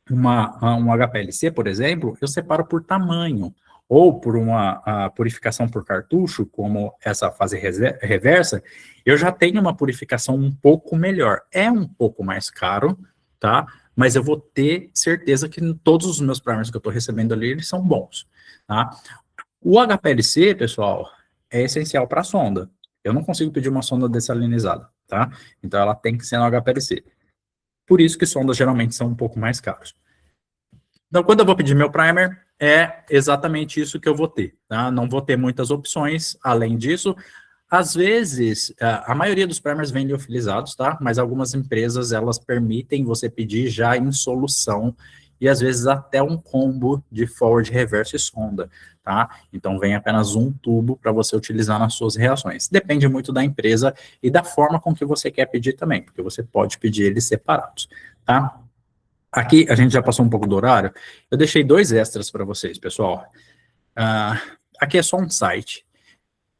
um HPLC, por exemplo, eu separo por tamanho, ou por uma purificação por cartucho, como essa fase reversa, eu já tenho uma purificação um pouco melhor. É um pouco mais caro, tá? Mas eu vou ter certeza que todos os meus primers que eu estou recebendo ali, eles são bons, tá? O HPLC, pessoal, é essencial para a sonda. Eu não consigo pedir uma sonda dessalinizada, tá? Então, ela tem que ser no HPLC. Por isso que sondas geralmente são um pouco mais caras. Então, quando eu vou pedir meu primer, é exatamente isso que eu vou ter, tá? Não vou ter muitas opções além disso. Às vezes, a maioria dos primers vem liofilizados, tá? Mas algumas empresas, elas permitem você pedir já em solução e às vezes até um combo de forward, reverse e sonda, tá? Então, vem apenas um tubo para você utilizar nas suas reações. Depende muito da empresa e da forma com que você quer pedir também, porque você pode pedir eles separados, tá? Aqui, a gente já passou um pouco do horário, eu deixei 2 extras para vocês, pessoal. Aqui é só um site.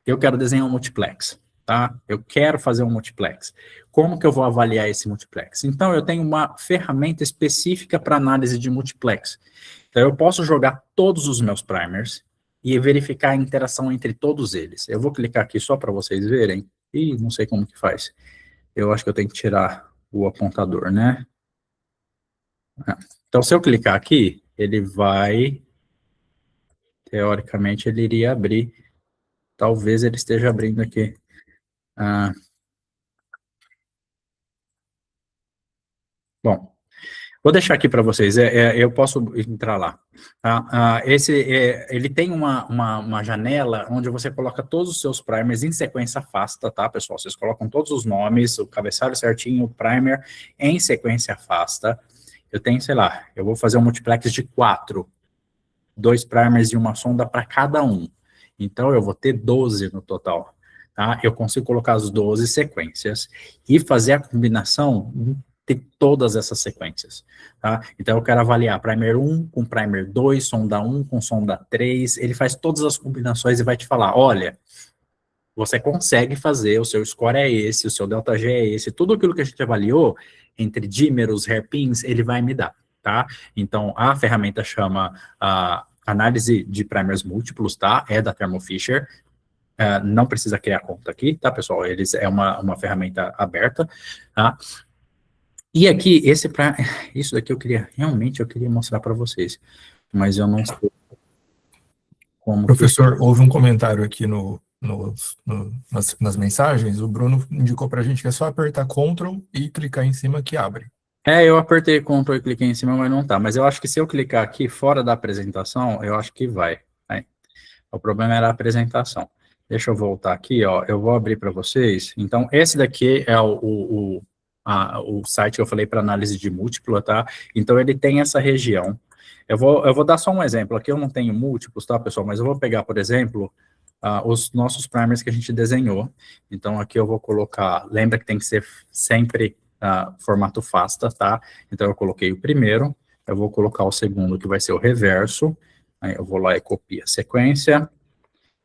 Eu quero desenhar um multiplex, tá? Eu quero fazer um multiplex. Como que eu vou avaliar esse multiplex? Então, eu tenho uma ferramenta específica para análise de multiplex. Então, eu posso jogar todos os meus primers e verificar a interação entre todos eles. Eu vou clicar aqui só para vocês verem. Ih, não sei como que faz. Eu acho que eu tenho que tirar o apontador, né? Então, se eu clicar aqui, ele vai... Teoricamente, ele iria abrir. Talvez ele esteja abrindo aqui. Bom, vou deixar aqui para vocês. Eu posso entrar lá. Tá? Ele tem uma janela onde você coloca todos os seus primers em sequência afasta, tá, pessoal? Vocês colocam todos os nomes, o cabeçalho certinho, o primer em sequência afasta. Eu tenho, sei lá, eu vou fazer um multiplex de 4. 2 primers e uma sonda para cada um. Então, eu vou ter 12 no total. Tá? Eu consigo colocar as 12 sequências e fazer a combinação de todas essas sequências. Tá? Então, eu quero avaliar primer 1 com primer 2, sonda 1 com sonda 3. Ele faz todas as combinações e vai te falar, olha, você consegue fazer, o seu score é esse, o seu delta G é esse, tudo aquilo que a gente avaliou entre dímeros, hairpins, ele vai me dar. Tá? Então, a ferramenta chama análise de primers múltiplos, tá? É da Thermo Fisher. Não precisa criar conta aqui, tá, pessoal? É uma ferramenta aberta, tá? E aqui, isso daqui eu queria mostrar para vocês, mas eu não sei como... Professor, houve um comentário aqui nas mensagens, o Bruno indicou para a gente que é só apertar Ctrl e clicar em cima que abre. Eu apertei Ctrl e cliquei em cima, mas não tá. Mas eu acho que se eu clicar aqui fora da apresentação, eu acho que vai. O problema era a apresentação. Deixa eu voltar aqui, ó. Eu vou abrir para vocês. Então, esse daqui é o site que eu falei para análise de múltipla, tá? Então, ele tem essa região. Eu vou dar só um exemplo. Aqui eu não tenho múltiplos, tá, pessoal? Mas eu vou pegar, por exemplo, os nossos primers que a gente desenhou. Então, aqui eu vou colocar, lembra que tem que ser sempre formato FASTA, tá? Então, eu coloquei o primeiro, eu vou colocar o segundo, que vai ser o reverso, aí eu vou lá e copio a sequência,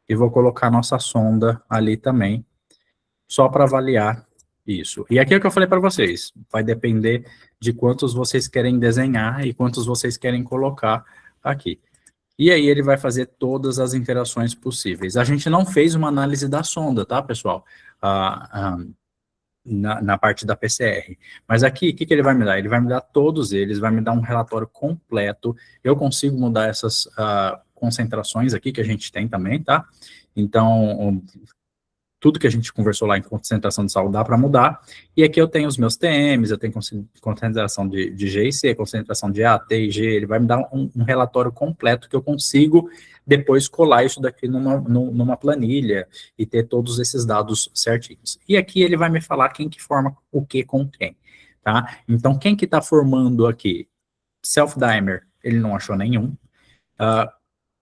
e vou colocar a nossa sonda ali também, só para avaliar isso. E aqui é o que eu falei para vocês, vai depender de quantos vocês querem desenhar e quantos vocês querem colocar aqui. E aí ele vai fazer todas as interações possíveis. A gente não fez uma análise da sonda, tá, pessoal? Na parte da PCR. Mas aqui, o que ele vai me dar? Ele vai me dar todos eles, vai me dar um relatório completo. Eu consigo mudar essas concentrações aqui que a gente tem também, tá? Então, tudo que a gente conversou lá em concentração de sal dá para mudar. E aqui eu tenho os meus TMs, eu tenho concentração de G e C, concentração de A, T e G. Ele vai me dar um relatório completo que eu consigo depois colar isso daqui numa planilha e ter todos esses dados certinhos. E aqui ele vai me falar quem que forma o que com quem, tá? Então, quem que está formando aqui? Self-dimer, ele não achou nenhum.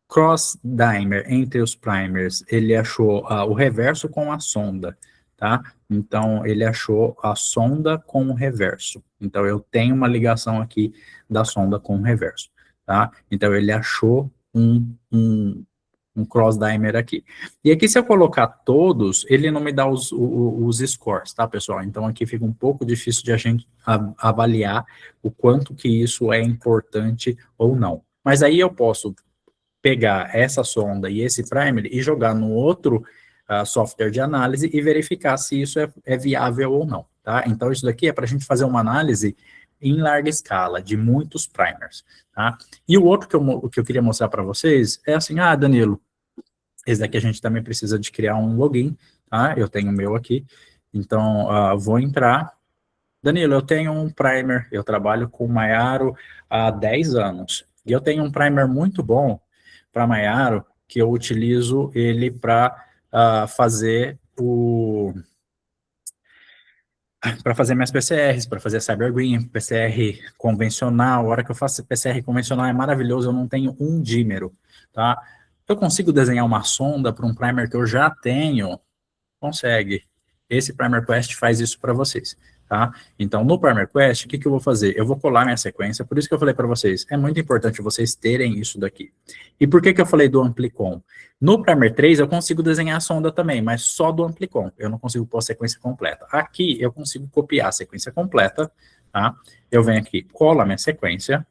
Cross-dimer, entre os primers, ele achou o reverso com a sonda, tá? Então, ele achou a sonda com o reverso. Então, eu tenho uma ligação aqui da sonda com o reverso, tá? Então, ele achou um cross-dimer aqui. E aqui, se eu colocar todos, ele não me dá os scores, tá, pessoal? Então, aqui fica um pouco difícil de a gente avaliar o quanto que isso é importante ou não. Mas aí eu posso pegar essa sonda e esse primer e jogar no outro software de análise e verificar se isso é viável ou não, tá? Então, isso daqui é para a gente fazer uma análise em larga escala, de muitos primers, tá? E o outro que eu queria mostrar para vocês é assim, Danilo, esse daqui a gente também precisa de criar um login, tá? Eu tenho o meu aqui, então, vou entrar. Danilo, eu tenho um primer, eu trabalho com Maiaro há 10 anos, e eu tenho um primer muito bom para Maiaro, que eu utilizo ele para fazer minhas PCRs, para fazer CyberGreen, PCR convencional. A hora que eu faço PCR convencional é maravilhoso, eu não tenho um dímero, tá? Eu consigo desenhar uma sonda para um primer que eu já tenho? Consegue. Esse Primer Quest faz isso para vocês, tá? Então, no Primer Quest, o que eu vou fazer? Eu vou colar minha sequência, por isso que eu falei para vocês, é muito importante vocês terem isso daqui. E por que eu falei do Amplicon? No Primer 3, eu consigo desenhar a sonda também, mas só do Amplicon, eu não consigo pôr a sequência completa. Aqui, eu consigo copiar a sequência completa, tá? Eu venho aqui, colo a minha sequência,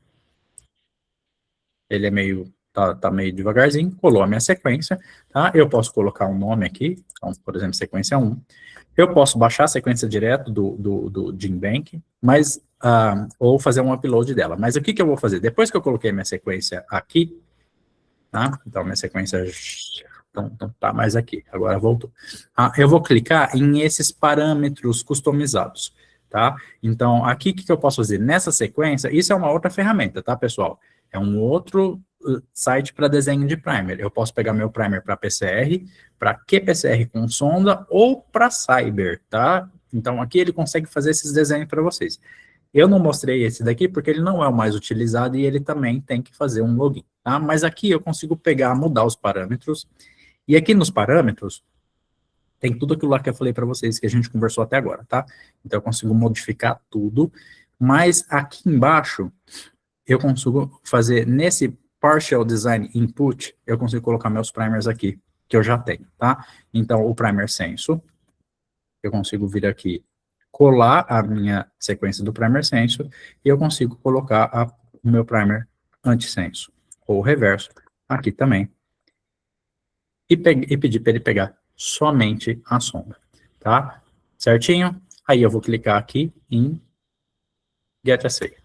ele é meio, tá meio devagarzinho, colou a minha sequência, tá? Eu posso colocar um nome aqui, então, por exemplo, sequência 1. Eu posso baixar a sequência direto do GenBank, mas, ou fazer um upload dela. Mas o que eu vou fazer? Depois que eu coloquei minha sequência aqui, tá? Então, minha sequência não tá mais aqui, agora voltou. Eu vou clicar em esses parâmetros customizados, tá? Então, aqui o que eu posso fazer? Nessa sequência, isso é uma outra ferramenta, tá, pessoal? É um outro site para desenho de primer. Eu posso pegar meu primer para PCR, para QPCR com sonda ou para Cyber, tá? Então, aqui ele consegue fazer esses desenhos para vocês. Eu não mostrei esse daqui porque ele não é o mais utilizado e ele também tem que fazer um login, tá? Mas aqui eu consigo pegar, mudar os parâmetros. E aqui nos parâmetros, tem tudo aquilo lá que eu falei para vocês, que a gente conversou até agora, tá? Então, eu consigo modificar tudo. Mas aqui embaixo, eu consigo fazer, nesse Partial Design Input, eu consigo colocar meus primers aqui, que eu já tenho, tá? Então, o primer senso, eu consigo vir aqui, colar a minha sequência do primer senso, e eu consigo colocar o meu primer antissenso, ou reverso, aqui também, e pedir para ele pegar somente a sonda, tá? Certinho? Aí eu vou clicar aqui em Get Assay.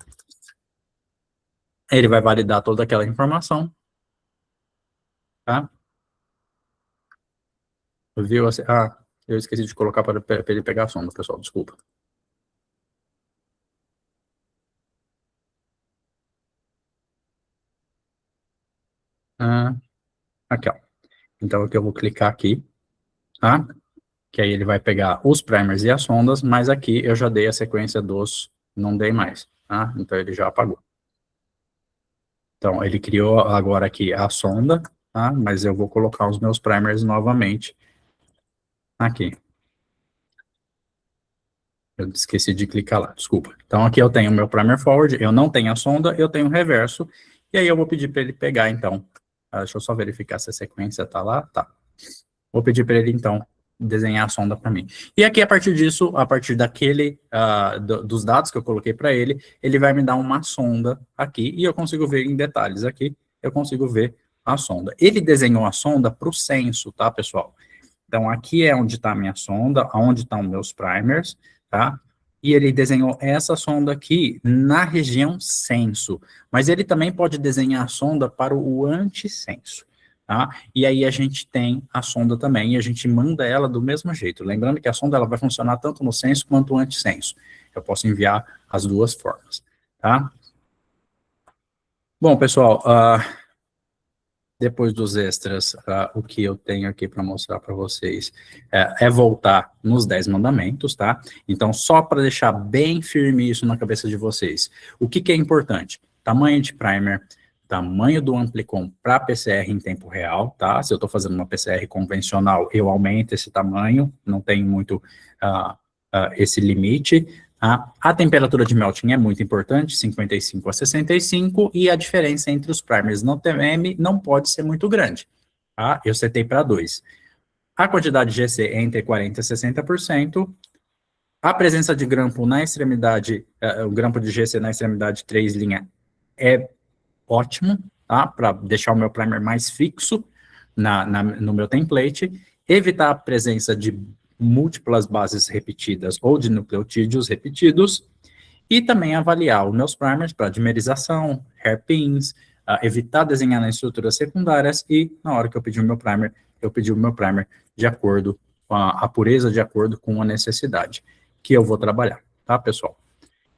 Ele vai validar toda aquela informação, tá? Viu? Eu esqueci de colocar para ele pegar a sonda, pessoal, desculpa. Aqui, ó. Então, aqui eu vou clicar aqui, tá? Que aí ele vai pegar os primers e as sondas, mas aqui eu já dei a sequência dos, não dei mais, tá? Então, ele já apagou. Então, ele criou agora aqui a sonda, tá? Mas eu vou colocar os meus primers novamente aqui. Eu esqueci de clicar lá, desculpa. Então, aqui eu tenho o meu primer forward, eu não tenho a sonda, eu tenho o reverso, e aí eu vou pedir para ele pegar, então. Deixa eu só verificar se a sequência tá lá. Tá. Vou pedir para ele, então, desenhar a sonda para mim. E aqui, a partir disso, a partir daquele, dos dados que eu coloquei para ele vai me dar uma sonda aqui, e eu consigo ver em detalhes aqui, eu consigo ver a sonda. Ele desenhou a sonda para o censo, tá, pessoal? Então, aqui é onde está a minha sonda, onde estão meus primers, tá? E ele desenhou essa sonda aqui na região censo, mas ele também pode desenhar a sonda para o antissenso, tá? E aí a gente tem a sonda também, e a gente manda ela do mesmo jeito. Lembrando que a sonda ela vai funcionar tanto no censo quanto no antissenso. Eu posso enviar as duas formas, tá? Bom, pessoal, depois dos extras, o que eu tenho aqui para mostrar para vocês é voltar nos 10 mandamentos, tá? Então, só para deixar bem firme isso na cabeça de vocês. O que é importante? Tamanho de primer, tamanho do amplicon para PCR em tempo real, tá? Se eu estou fazendo uma PCR convencional, eu aumento esse tamanho, não tem muito esse limite. A temperatura de melting é muito importante, 55 a 65, e a diferença entre os primers no TM não pode ser muito grande. Tá? Eu setei para 2. A quantidade de GC é entre 40% e 60%. A presença de grampo na extremidade, o grampo de GC na extremidade 3 linha é ótimo, tá? Para deixar o meu primer mais fixo no meu template. Evitar a presença de múltiplas bases repetidas ou de nucleotídeos repetidos, e também avaliar os meus primers para dimerização, hairpins, evitar desenhar nas estruturas secundárias, e na hora que eu pedi o meu primer, eu pedi o meu primer de acordo com a pureza, de acordo com a necessidade que eu vou trabalhar, tá, pessoal?